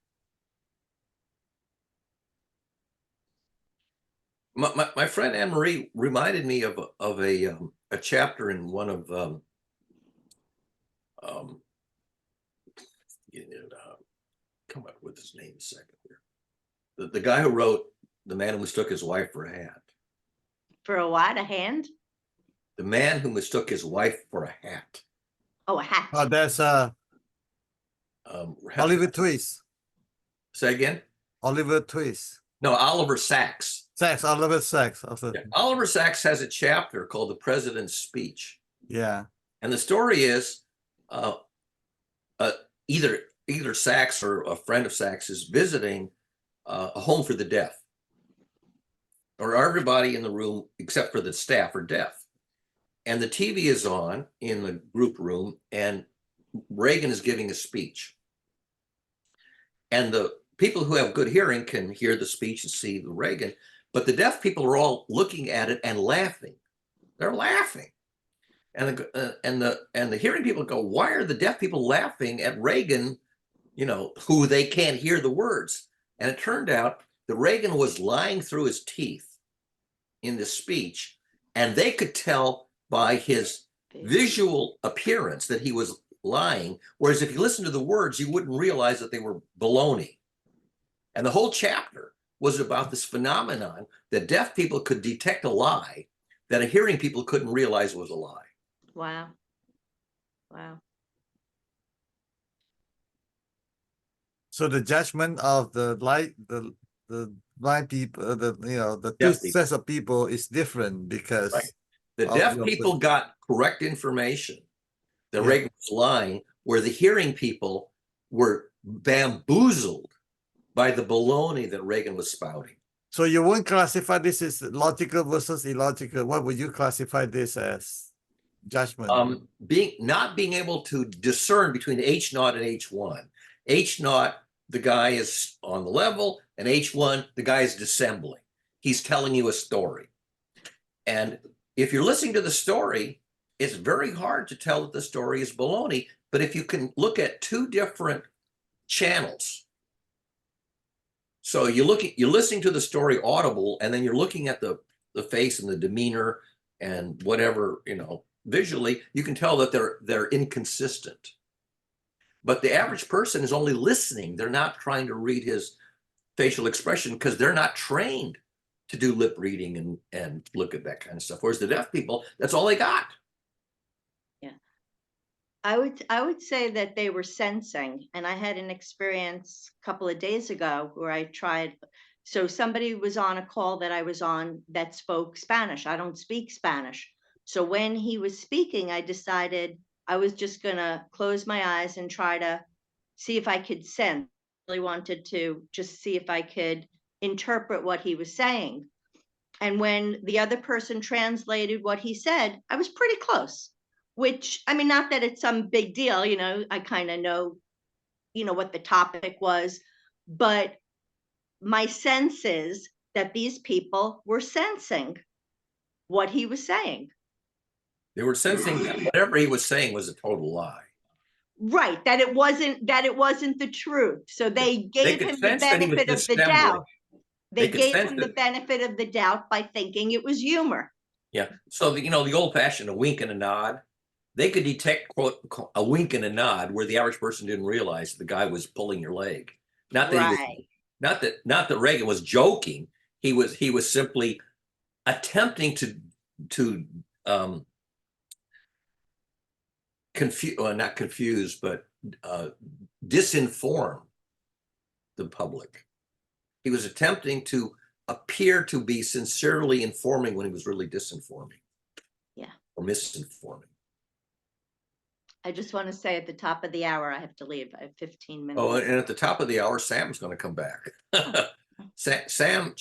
My friend Anne-Marie reminded me of a chapter in one of come up with his name a second here. The guy who wrote The Man Who Mistook His Wife for a Hat. For a what? A hand? The Man Who Mistook His Wife for a Hat. Oh, a hat. Oh, that's Oliver Twist. Say again? Oliver Twist. No, Oliver Sacks. Sacks, Oliver Sacks. Also. Yeah. Oliver Sacks has a chapter called The President's Speech. Yeah. And the story is either Sacks or a friend of Sacks is visiting a home for the deaf, or everybody in the room except for the staff are deaf. And the TV is on in the group room, and Reagan is giving a speech. And the people who have good hearing can hear the speech and see the Reagan, but the deaf people are all looking at it and laughing. They're laughing. And the hearing people go, why are the deaf people laughing at Reagan, you know, who they can't hear the words? And it turned out that Reagan was lying through his teeth in this speech, and they could tell by his visual appearance that he was lying, whereas if you listen to the words, you wouldn't realize that they were baloney. And the whole chapter was about this phenomenon that deaf people could detect a lie that a hearing people couldn't realize was a lie. Wow. Wow. So the judgment of the blind people, the two Deaf people. sets of people is different because Right. The of deaf your people got correct information that Yeah. Reagan was lying, where the hearing people were bamboozled by the baloney that Reagan was spouting. So you won't classify this as logical versus illogical. What would you classify this as? Judgment. Not being able to discern between H0 and H1. H0, the guy is on the level, and H1, the guy is dissembling. He's telling you a story. And if you're listening to the story, it's very hard to tell that the story is baloney. But if you can look at two different channels, so you're listening to the story audible, and then you're looking at the face and the demeanor and whatever, you know, visually, you can tell that they're inconsistent. But the average person is only listening. They're not trying to read his facial expression because they're not trained to do lip reading and look at that kind of stuff. Whereas the deaf people, that's all they got. Yeah. I would say that they were sensing, and I had an experience a couple of days ago where I tried. So somebody was on a call that I was on that spoke Spanish. I don't speak Spanish. So when he was speaking, I decided I was just going to close my eyes and try to see if I could sense. I really wanted to just see if I could interpret what he was saying. And when the other person translated what he said, I was pretty close, which, I mean, not that it's some big deal, you know, I kind of know, you know, what the topic was, but my sense is that these people were sensing what he was saying. They were sensing that whatever he was saying was a total lie. Right, that it wasn't the truth. So they gave him the benefit of the doubt. They gave him the benefit of the doubt by thinking it was humor. Yeah. So, you know, the old fashioned a wink and a nod, they could detect, quote, a wink and a nod where the average person didn't realize the guy was pulling your leg. Not that Reagan was joking. He was simply attempting to not confuse, but disinform the public. He was attempting to appear to be sincerely informing when he was really disinforming. Yeah. Or misinforming. I just want to say at the top of the hour, I have to leave. I have 15 minutes. Oh, and at the top of the hour, Sam's going to come back. Sam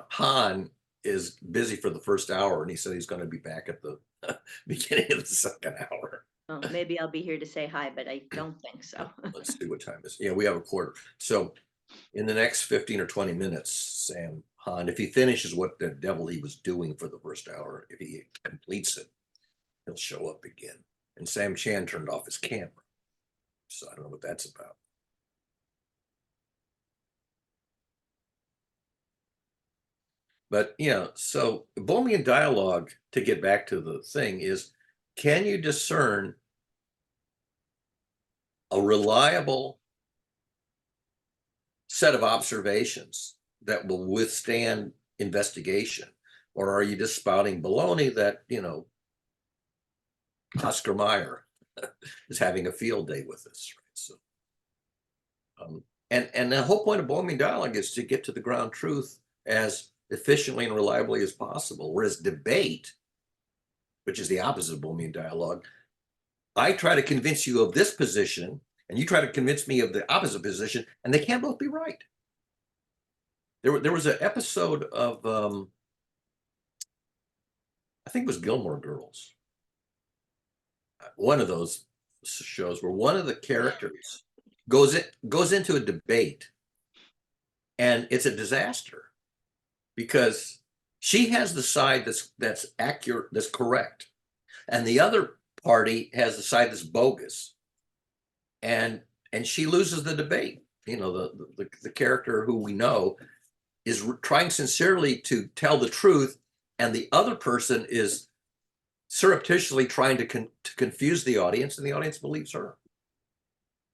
Hahn is busy for the first hour, and he said he's going to be back at the beginning of the second hour. Oh, maybe I'll be here to say hi, but I don't think so. Let's see what time it is. Yeah, we have a quarter. So in the next 15 or 20 minutes, Sam Hahn, if he finishes what the devil he was doing for the first hour, if he completes it, he'll show up again. And Sam Chan turned off his camera. So I don't know what that's about. But, you know, so Boehmian dialogue, to get back to the thing, is can you discern a reliable set of observations that will withstand investigation? Or are you just spouting baloney that, you know, Oscar Mayer is having a field day with us, right? So, and the whole point of Boehmian dialogue is to get to the ground truth as efficiently and reliably as possible. Whereas debate, which is the opposite of Boehmian dialogue, I try to convince you of this position, and you try to convince me of the opposite position, and they can't both be right. There was an episode of, I think it was Gilmore Girls, one of those shows where one of the characters goes into a debate, and it's a disaster because she has the side that's accurate, that's correct, and the other party has the side that's bogus, and she loses the debate. You know, the character who we know is trying sincerely to tell the truth, and the other person is surreptitiously trying to confuse the audience, and the audience believes her.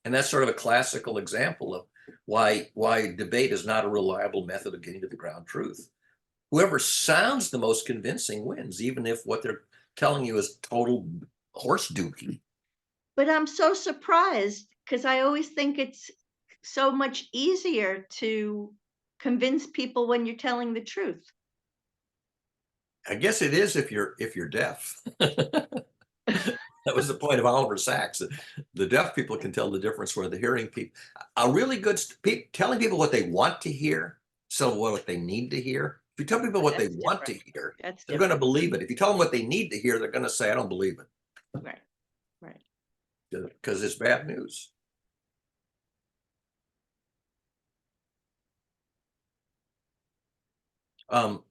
And that's sort of a classical example of why debate is not a reliable method of getting to the ground truth. Whoever sounds the most convincing wins, even if what they're telling you is total horse dookie. But I'm so surprised because I always think it's so much easier to convince people when you're telling the truth. I guess it is if you're deaf. That was the point of Oliver Sacks. The deaf people can tell the difference where the hearing people. A really good telling people what they want to hear, so what they need to hear. If you tell people what they want to hear, they're going to believe it. If you tell them what they need to hear, they're going to say, "I don't believe it." Right. Because it's bad news.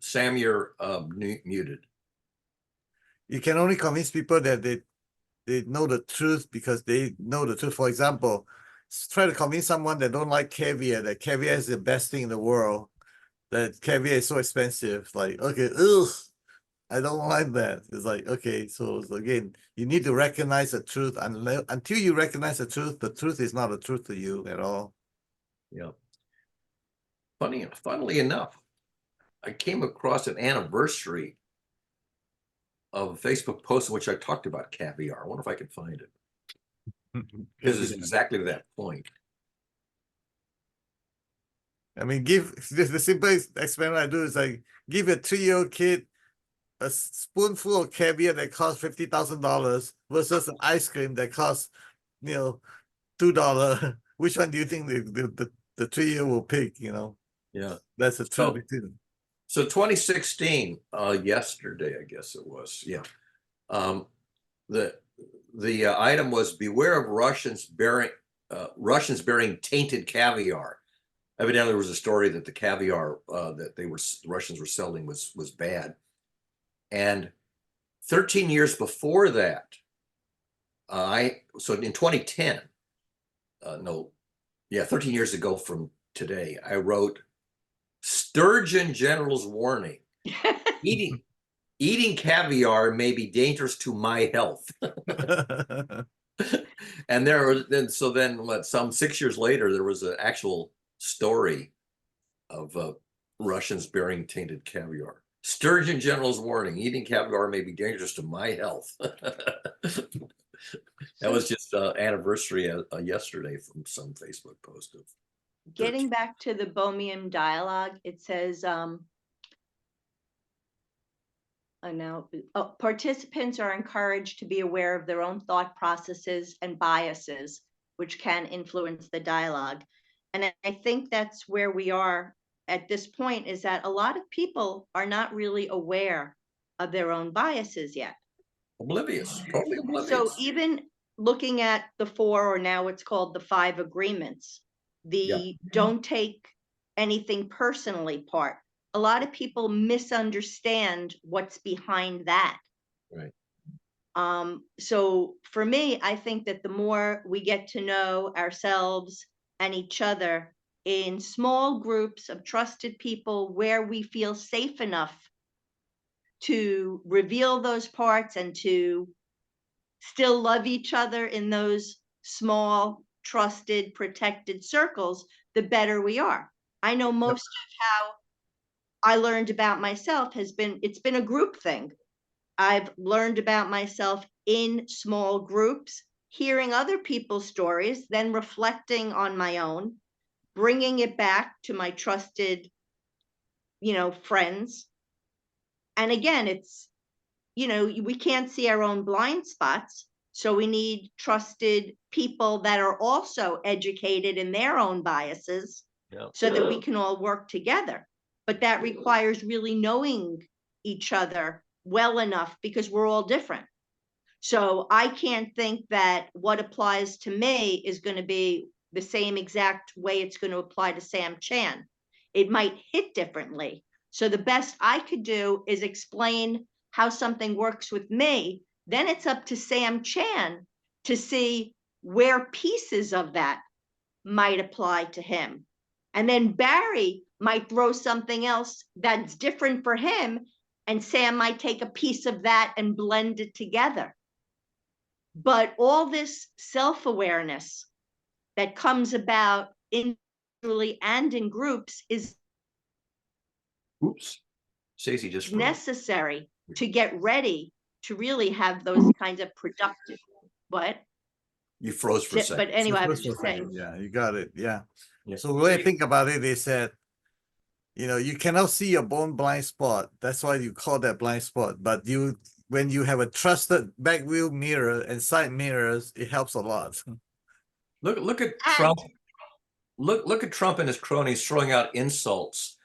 Sam, you're muted. You can only convince people that they know the truth because they know the truth. For example, try to convince someone that don't like caviar, that caviar is the best thing in the world, that caviar is so expensive. Like, okay, ugh, I don't like that. It's like, okay, so again, you need to recognize the truth. Until you recognize the truth is not a truth to you at all. Yeah. Funnily enough, I came across an anniversary of a Facebook post in which I talked about caviar. I wonder if I can find it. Because it's exactly to that point. I mean, the simplest experiment I do is like give a 3-year-old kid a spoonful of caviar that costs $50,000 versus an ice cream that costs, $2. Which one do you think the 3-year will pick? Yeah, that's the truth between. So 2016, yesterday, I guess it was. Yeah, the item was beware of Russians bearing tainted caviar. Evidently, there was a story that the caviar that the Russians were selling was bad. And 13 years before that, so in 2010, 13 years ago from today, I wrote Sturgeon General's warning: eating caviar may be dangerous to my health. And some 6 years later, there was an actual story of Russians bearing tainted caviar. Sturgeon General's warning: eating caviar may be dangerous to my health. That was just anniversary yesterday from some Facebook post of. Getting back to the Boehmian dialogue, it says, participants are encouraged to be aware of their own thought processes and biases, which can influence the dialogue. And I think that's where we are at this point, is that a lot of people are not really aware of their own biases yet. Oblivious, totally oblivious. So even looking at the 4, or now it's called the 5 agreements, the don't take anything personally part, a lot of people misunderstand what's behind that. Right. So for me, I think that the more we get to know ourselves and each other in small groups of trusted people where we feel safe enough to reveal those parts and to still love each other in those small, trusted, protected circles, the better we are. I know most of how I learned about myself it's been a group thing. I've learned about myself in small groups, hearing other people's stories, then reflecting on my own, bringing it back to my trusted, friends. And again, it's, we can't see our own blind spots. So we need trusted people that are also educated in their own biases so that we can all work together. But that requires really knowing each other well enough because we're all different. So I can't think that what applies to me is going to be the same exact way it's going to apply to Sam Chan. It might hit differently. So the best I could do is explain how something works with me. Then it's up to Sam Chan to see where pieces of that might apply to him. And then Barry might throw something else that's different for him, and Sam might take a piece of that and blend it together. But all this self-awareness that comes about individually and in groups is Stacey just froze. necessary to get ready to really have those kinds of productive, what? You froze for a second. But anyway, I was Just for a just second. saying, Yeah, you got it. Yeah. Yeah. So the way I think about it is that, you cannot see your own blind spot. That's why you call that blind spot. But when you have a trusted back view mirror and side mirrors, it helps a lot. Look at Trump. Look at Trump and his cronies throwing out insults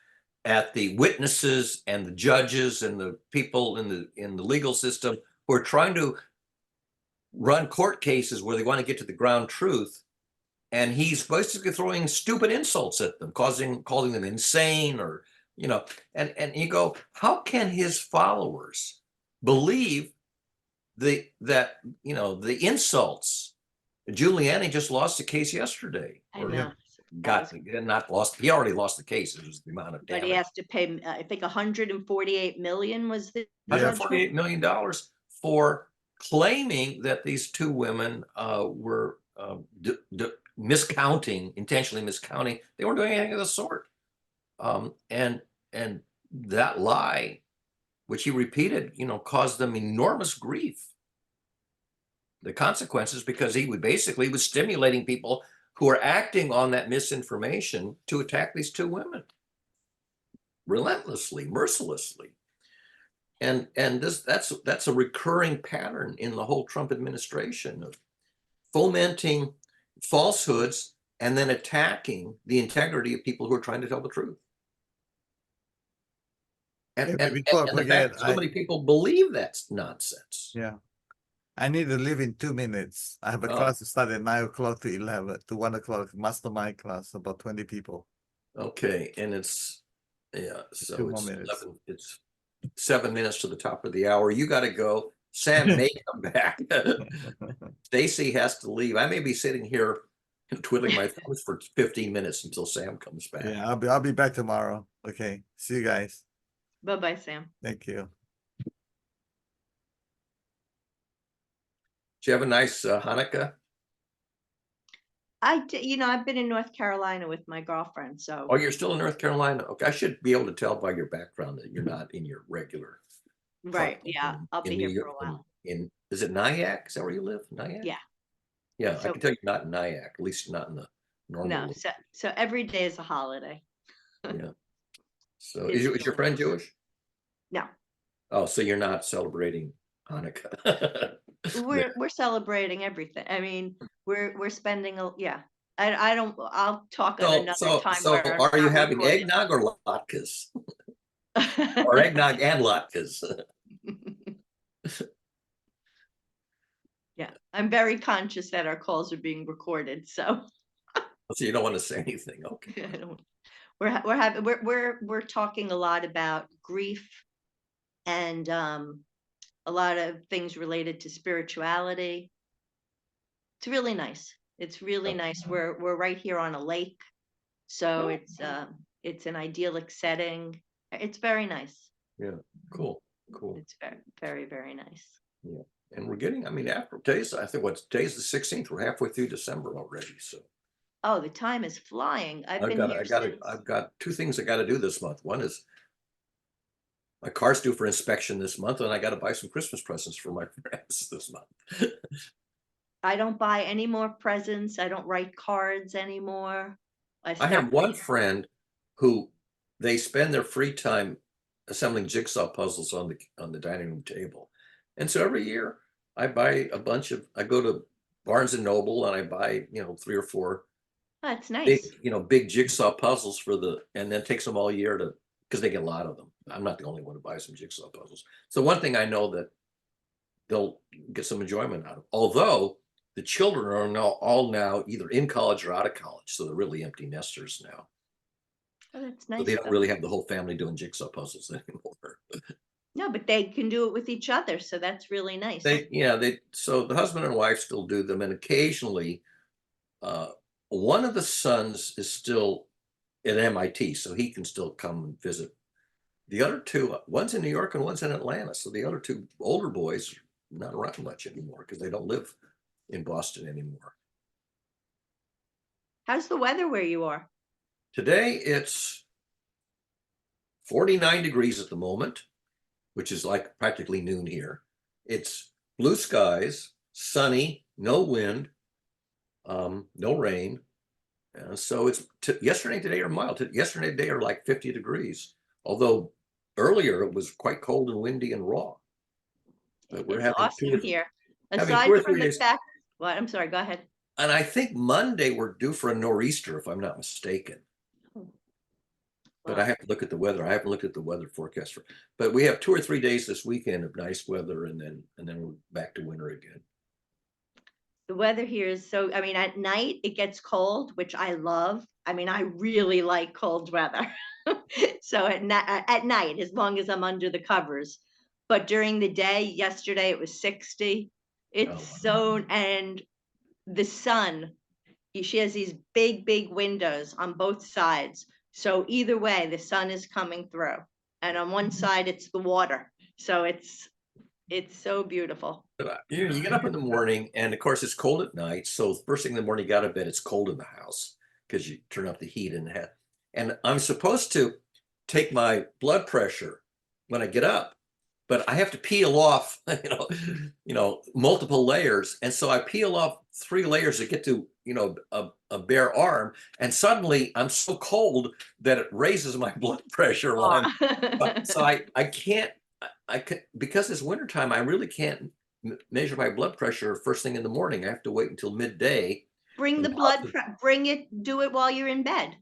at the witnesses and the judges and the people in the legal system who are trying to run court cases where they want to get to the ground truth. And he's basically throwing stupid insults at them, calling them insane, or, and you go, how can his followers believe the insults? Giuliani just lost the case yesterday. I know. He already lost the case. It was the amount of damage. But he has to pay, I think 148 million was the $148 million for claiming that these two women were intentionally miscounting. They weren't doing anything of the sort. And that lie, which he repeated, caused them enormous grief. The consequences, because he was stimulating people who are acting on that misinformation to attack these two women relentlessly, mercilessly. And that's a recurring pattern in the whole Trump administration of fomenting falsehoods and then attacking the integrity of people who are trying to tell the truth. And the fact that so many people believe that's nonsense. Yeah. I need to leave in 2 minutes. I have a class to start at 9 o'clock to 1 o'clock, mastermind class, about 20 people. Okay, and so it's 11, it's 7 minutes to the top of the hour. You got to go. Sam may come back. Stacey has to leave. I may be sitting here twiddling my thumbs for 15 minutes until Sam comes back. Yeah, I'll be back tomorrow. Okay, see you guys. Bye-bye, Sam. Thank you. Did you have a nice Hanukkah? I've been in North Carolina with my girlfriend, so. Oh, you're still in North Carolina? Okay, I should be able to tell by your background that you're not in your regular. Right, yeah, I'll be here for a while. Is it Nyack? Is that where you live? Nyack? Yeah. Yeah, I can tell you're not in Nyack, at least not in the normal. No, so every day is a holiday. Yeah. So is your friend Jewish? No. Oh, so you're not celebrating Hanukkah? We're celebrating everything. I mean, we're spending I'll talk on another time. So are you having eggnog or latkes? Or eggnog and latkes? Yeah, I'm very conscious that our calls are being recorded, so. So you don't want to say anything, okay? We're talking a lot about grief and a lot of things related to spirituality. It's really nice. It's really nice. We're right here on a lake, so it's an idyllic setting. It's very nice. Yeah, cool. It's very, very, very nice. Yeah, and we're getting. I mean, after today's, I think today's the 16th. We're halfway through December already. So. Oh, the time is flying. I've I've been got, here I got, since. I've got two things I got to do this month. One is my car's due for inspection this month, and I got to buy some Christmas presents for my friends this month. I don't buy any more presents. I don't write cards anymore. I I have stopped. one friend who they spend their free time assembling jigsaw puzzles on the dining room table. And so every year I buy a bunch of, I go to Barnes and Noble and I buy, 3 or 4 That's big, nice. big jigsaw puzzles and then it takes them all year because they get a lot of them. I'm not the only one who buys some jigsaw puzzles. So one thing I know that they'll get some enjoyment out of, although the children are all now either in college or out of college. So they're really empty nesters now. Oh, that's So nice. they don't though. really have the whole family doing jigsaw puzzles anymore. No, but they can do it with each other, so that's really nice. So the husband and wife still do them, and occasionally, uh, one of the sons is still at MIT, so he can still come and visit. The other two, one's in New York and one's in Atlanta, so the other two older boys are not around much anymore because they don't live in Boston anymore. How's the weather where you are? Today it's 49 degrees at the moment, which is like practically noon here. It's blue skies, sunny, no wind, no rain. So it's yesterday and today are mild. Yesterday and today are like 50 degrees, although earlier it was quite cold and windy and raw. But we're It's having awesome here. having 2 Aside or from 3 the days. fact, what? I'm sorry, go ahead. And I think Monday we're due for a nor'easter, if I'm not mistaken. But I Wow. have to look at the weather. I haven't looked at the weather forecast but we have 2 or 3 days this weekend of nice weather, and then we're back to winter again. The weather here is so, I mean, at night it gets cold, which I love. I mean, I really like cold weather. So at night, as long as I'm under the covers. But during the day, yesterday it was 60. It's so, and the sun, she has these big, big windows on both sides. So either way, the sun is coming through. And on one side, it's the water. So it's so beautiful. But you get up in the morning, and of course it's cold at night. So first thing in the morning, you got to bed. It's cold in the house because you turn up the heat and I'm supposed to take my blood pressure when I get up, but I have to peel off, multiple layers, and so I peel off 3 layers to get to, a bare arm, and suddenly I'm so cold that it raises my blood pressure line. So I can't. I can, because it's wintertime, I really can't measure my blood pressure first thing in the morning. I have to wait until midday. Bring the bring it, do it while you're in bed.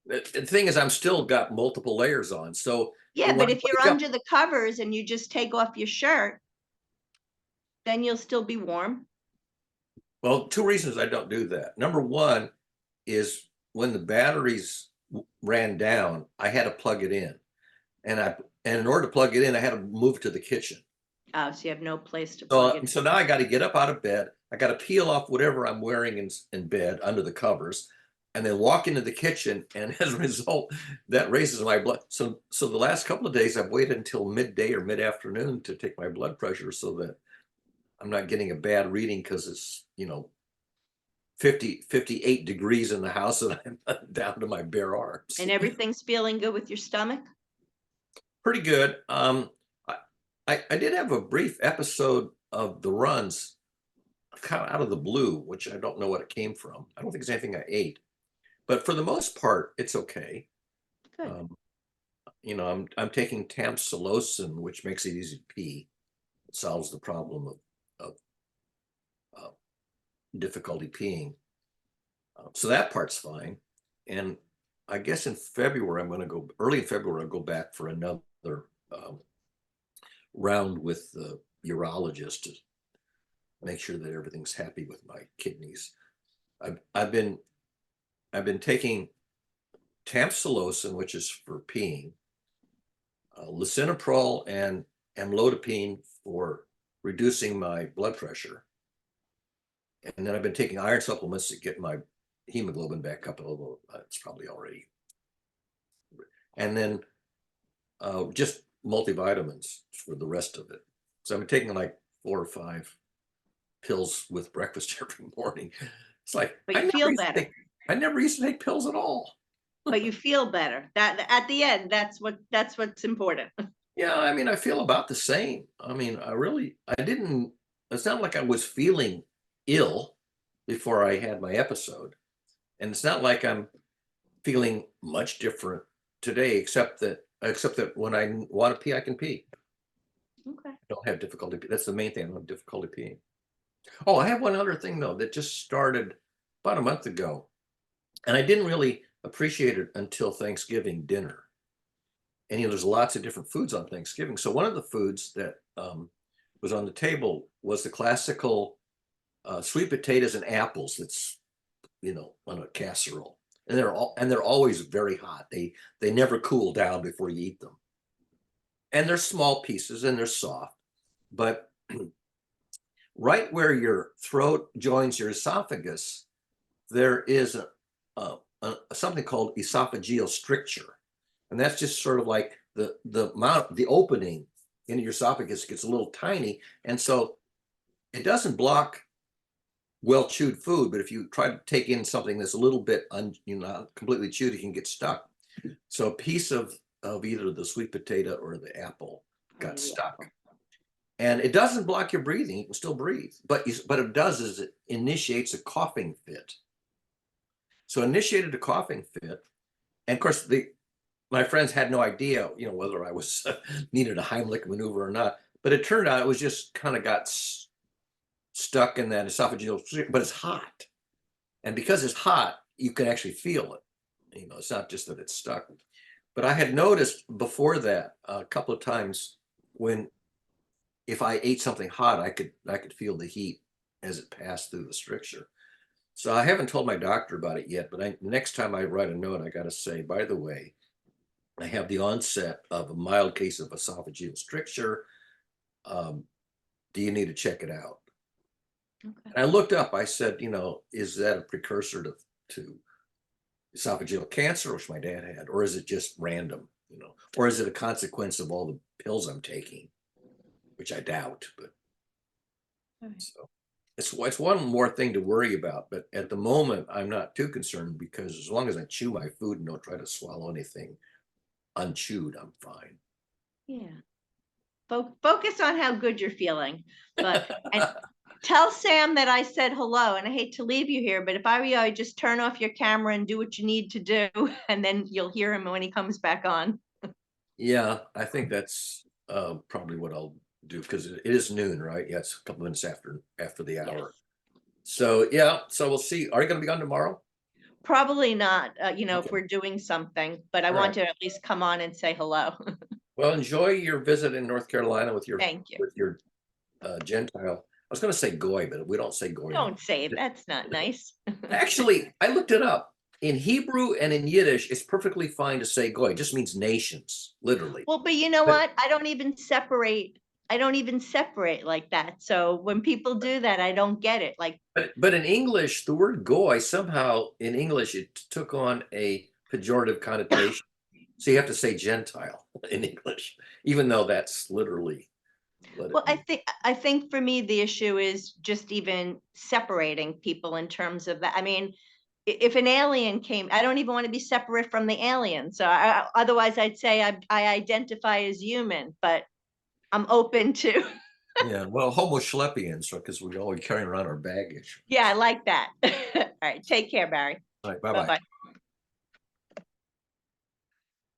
The thing is, I'm still got multiple layers on. So Yeah, when but I if you're wake up, under the covers and you just take off your shirt, then you'll still be warm. well, 2 reasons I don't do that. Number one is when the batteries ran down, I had to plug it in, and in order to plug it in, I had to move it to the kitchen. Oh, so you have no place to plug it in. So now I got to get up out of bed. I got to peel off whatever I'm wearing in bed under the covers, and then walk into the kitchen. And as a result, that raises my blood. So the last couple of days, I've waited until midday or mid-afternoon to take my blood pressure so that I'm not getting a bad reading because it's 58 degrees in the house and I'm down to my bare arms. And everything's feeling good with your stomach? Pretty good. I did have a brief episode of the runs kind of out of the blue, which I don't know what it came from. I don't think it's anything I ate, but for the most part, it's okay. Good. I'm taking tamsulosin, which makes it easy to pee. It solves the problem of difficulty peeing. So that part's fine. And I guess in February, early in February, I'll go back for another round with the urologist to make sure that everything's happy with my kidneys. I've been taking tamsulosin, which is for peeing, lisinopril and amlodipine for reducing my blood pressure, and then I've been taking iron supplements to get my hemoglobin back up a little. It's probably already, and then just multivitamins for the rest of it. So I've been taking like 4 or 5 pills with breakfast every morning It's like, But you feel better. I never used to take pills at all. But you feel better. That at the end, that's what's important. Yeah, I mean, I feel about the same. I mean, I didn't, it's not like I was feeling ill before I had my episode. And it's not like I'm feeling much different today, except that when I want to pee, I can pee. Okay. I don't have difficulty. That's the main thing. I don't have difficulty peeing. Oh, I have one other thing though that just started about a month ago, and I didn't really appreciate it until Thanksgiving dinner. And there's lots of different foods on Thanksgiving. So one of the foods that was on the table was the classical sweet potatoes and apples. That's on a casserole, and they're always very hot. They never cool down before you eat them, and they're small pieces and they're soft, but right where your throat joins your esophagus, there is something called esophageal stricture. And that's just sort of like the opening into your esophagus gets a little tiny. And so it doesn't block well chewed food, but if you try to take in something that's a little bit not completely chewed, it can get stuck. So a piece of either the sweet potato or the apple got stuck. And it doesn't block your breathing. You can still breathe. But it does is it initiates a coughing fit. So initiated a coughing fit. And of course, my friends had no idea, whether I was needed a Heimlich maneuver or not. But it turned out it was just kind of got stuck in that esophageal, but it's hot. And because it's hot, you can actually feel it. It's not just that it's stuck. But I had noticed before that a couple of times if I ate something hot, I could feel the heat as it passed through the stricture. So I haven't told my doctor about it yet, but next time I write a note, I got to say, by the way, I have the onset of a mild case of esophageal stricture. Do you need to check it out? Okay. And I looked up, I said, is that a precursor to esophageal cancer, which my dad had, or is it just random, or is it a consequence of all the pills I'm taking, which I doubt, but so it's one more thing to worry about. But at the moment, I'm not too concerned because as long as I chew my food and don't try to swallow anything unchewed, I'm fine. Yeah. Focus on how good you're feeling, and tell Sam that I said hello. And I hate to leave you here, but if I were you, I'd just turn off your camera and do what you need to do, and then you'll hear him when he comes back on. Yeah, I think that's probably what I'll do because it is noon, right? Yeah, it's a couple minutes after the hour. Yes. So yeah, so we'll see. Are you going to be on tomorrow? Probably not, Okay. if we're doing something, but I All want right. to at least come on and say hello. Well, enjoy your visit in North Carolina with your Thank you. Gentile. I was going to say goy, but we don't say goy. Don't say it. That's not nice. Actually, I looked it up. In Hebrew and in Yiddish, it's perfectly fine to say goy. It just means nations, literally. Well, but you know what? I don't even separate like that. So when people do that, I don't get it. Like, But in English, the word goy somehow in English it took on a pejorative connotation. So you have to say Gentile in English, even though that's literally. well, I think for me, the issue is just even separating people in terms of that. I mean, if an alien came, I don't even want to be separate from the alien. So otherwise I'd say I identify as human, but I'm open to. Yeah, well, Homo schleppians, because we're always carrying around our baggage. Yeah, I like that. All right, take care, Barry. All right, bye-bye. Bye-bye.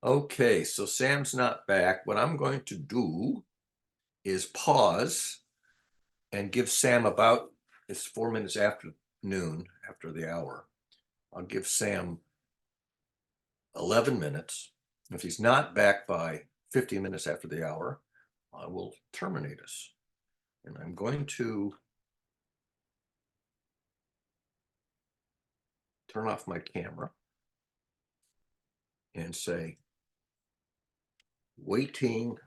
Okay, so Sam's not back. What I'm going to do is pause and give Sam it's 4 minutes after noon, after the hour. I'll give Sam 11 minutes. If he's not back by 15 minutes after the hour, I will terminate us. And I'm going to turn off my camera and say, waiting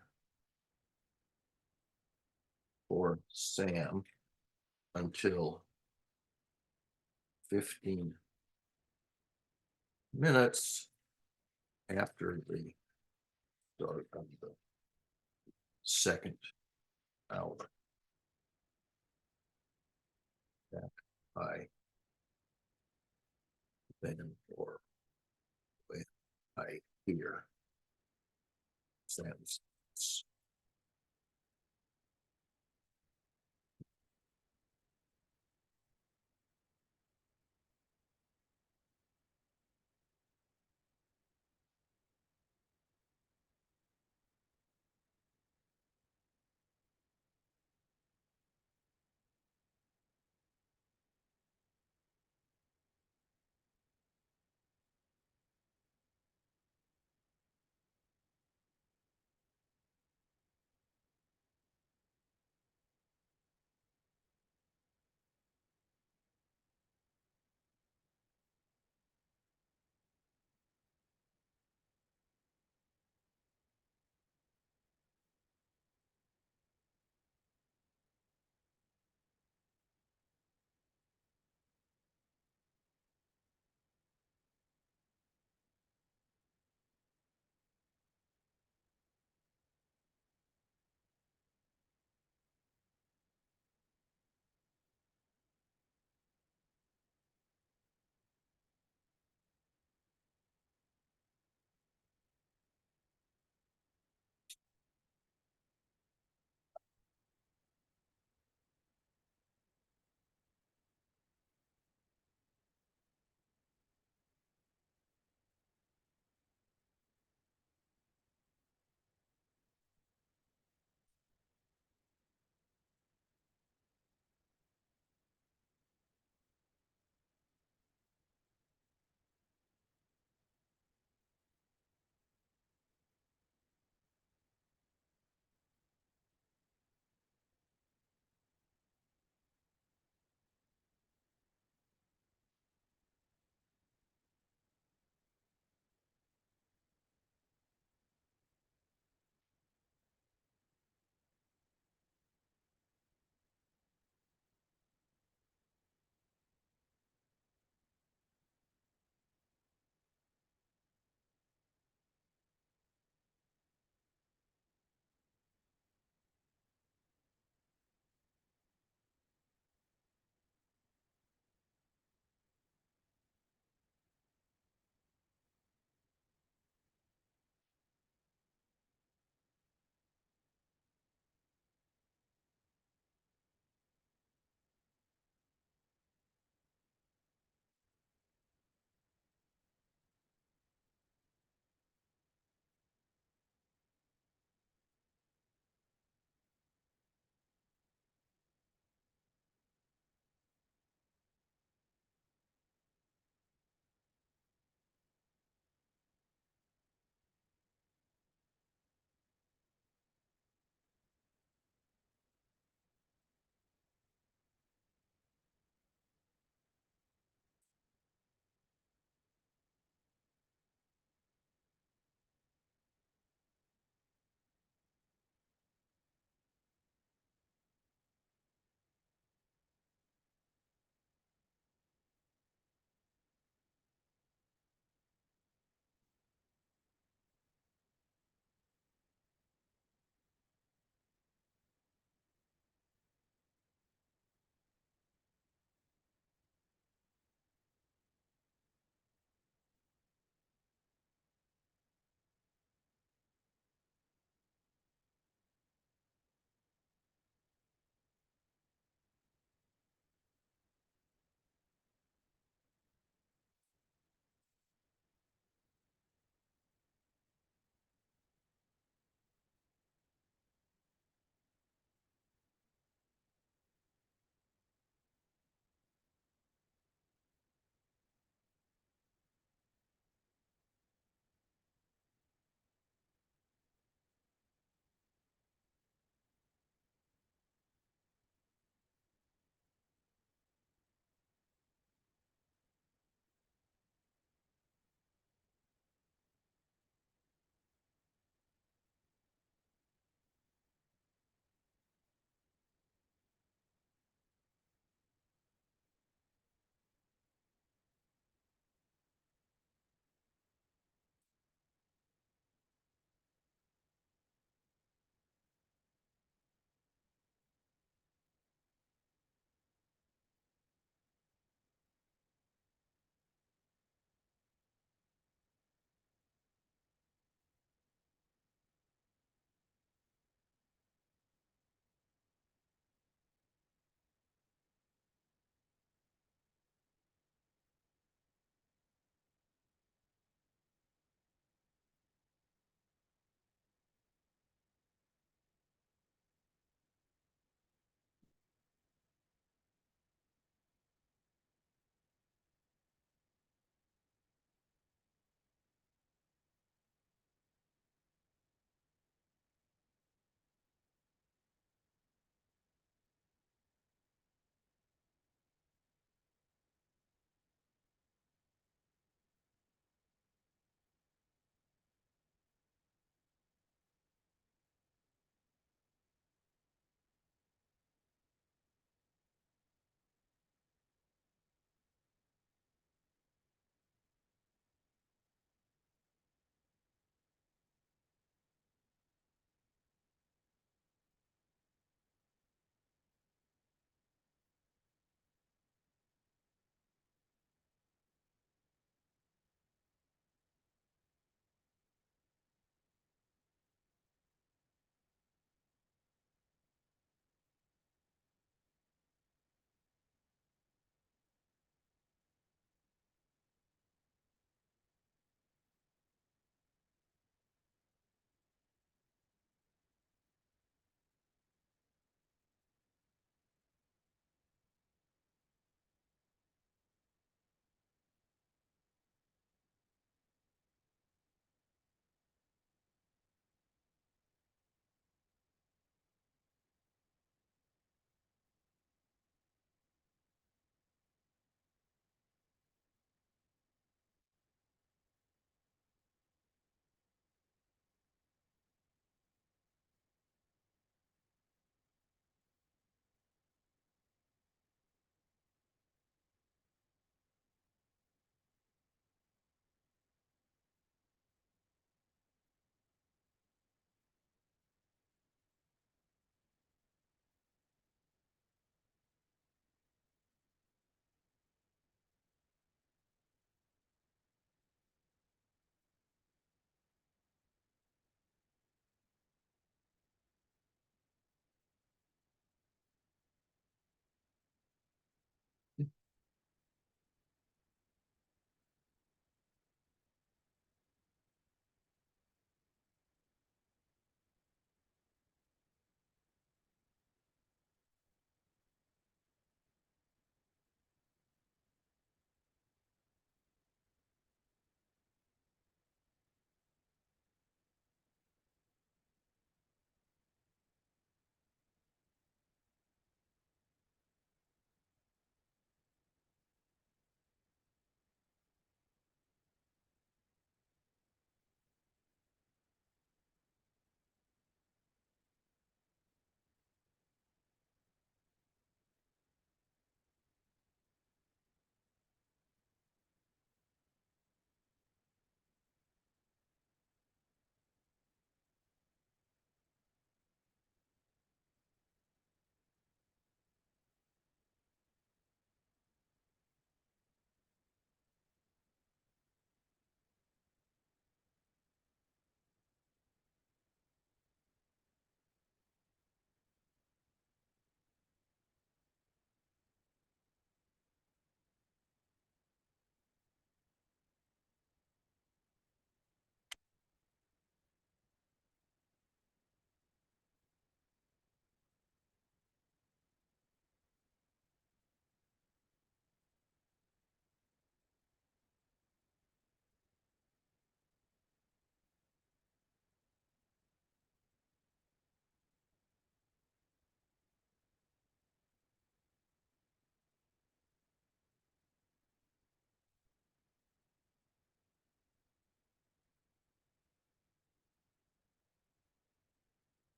for Sam until 15 minutes after the start of the second hour. Back by then or when I hear sense.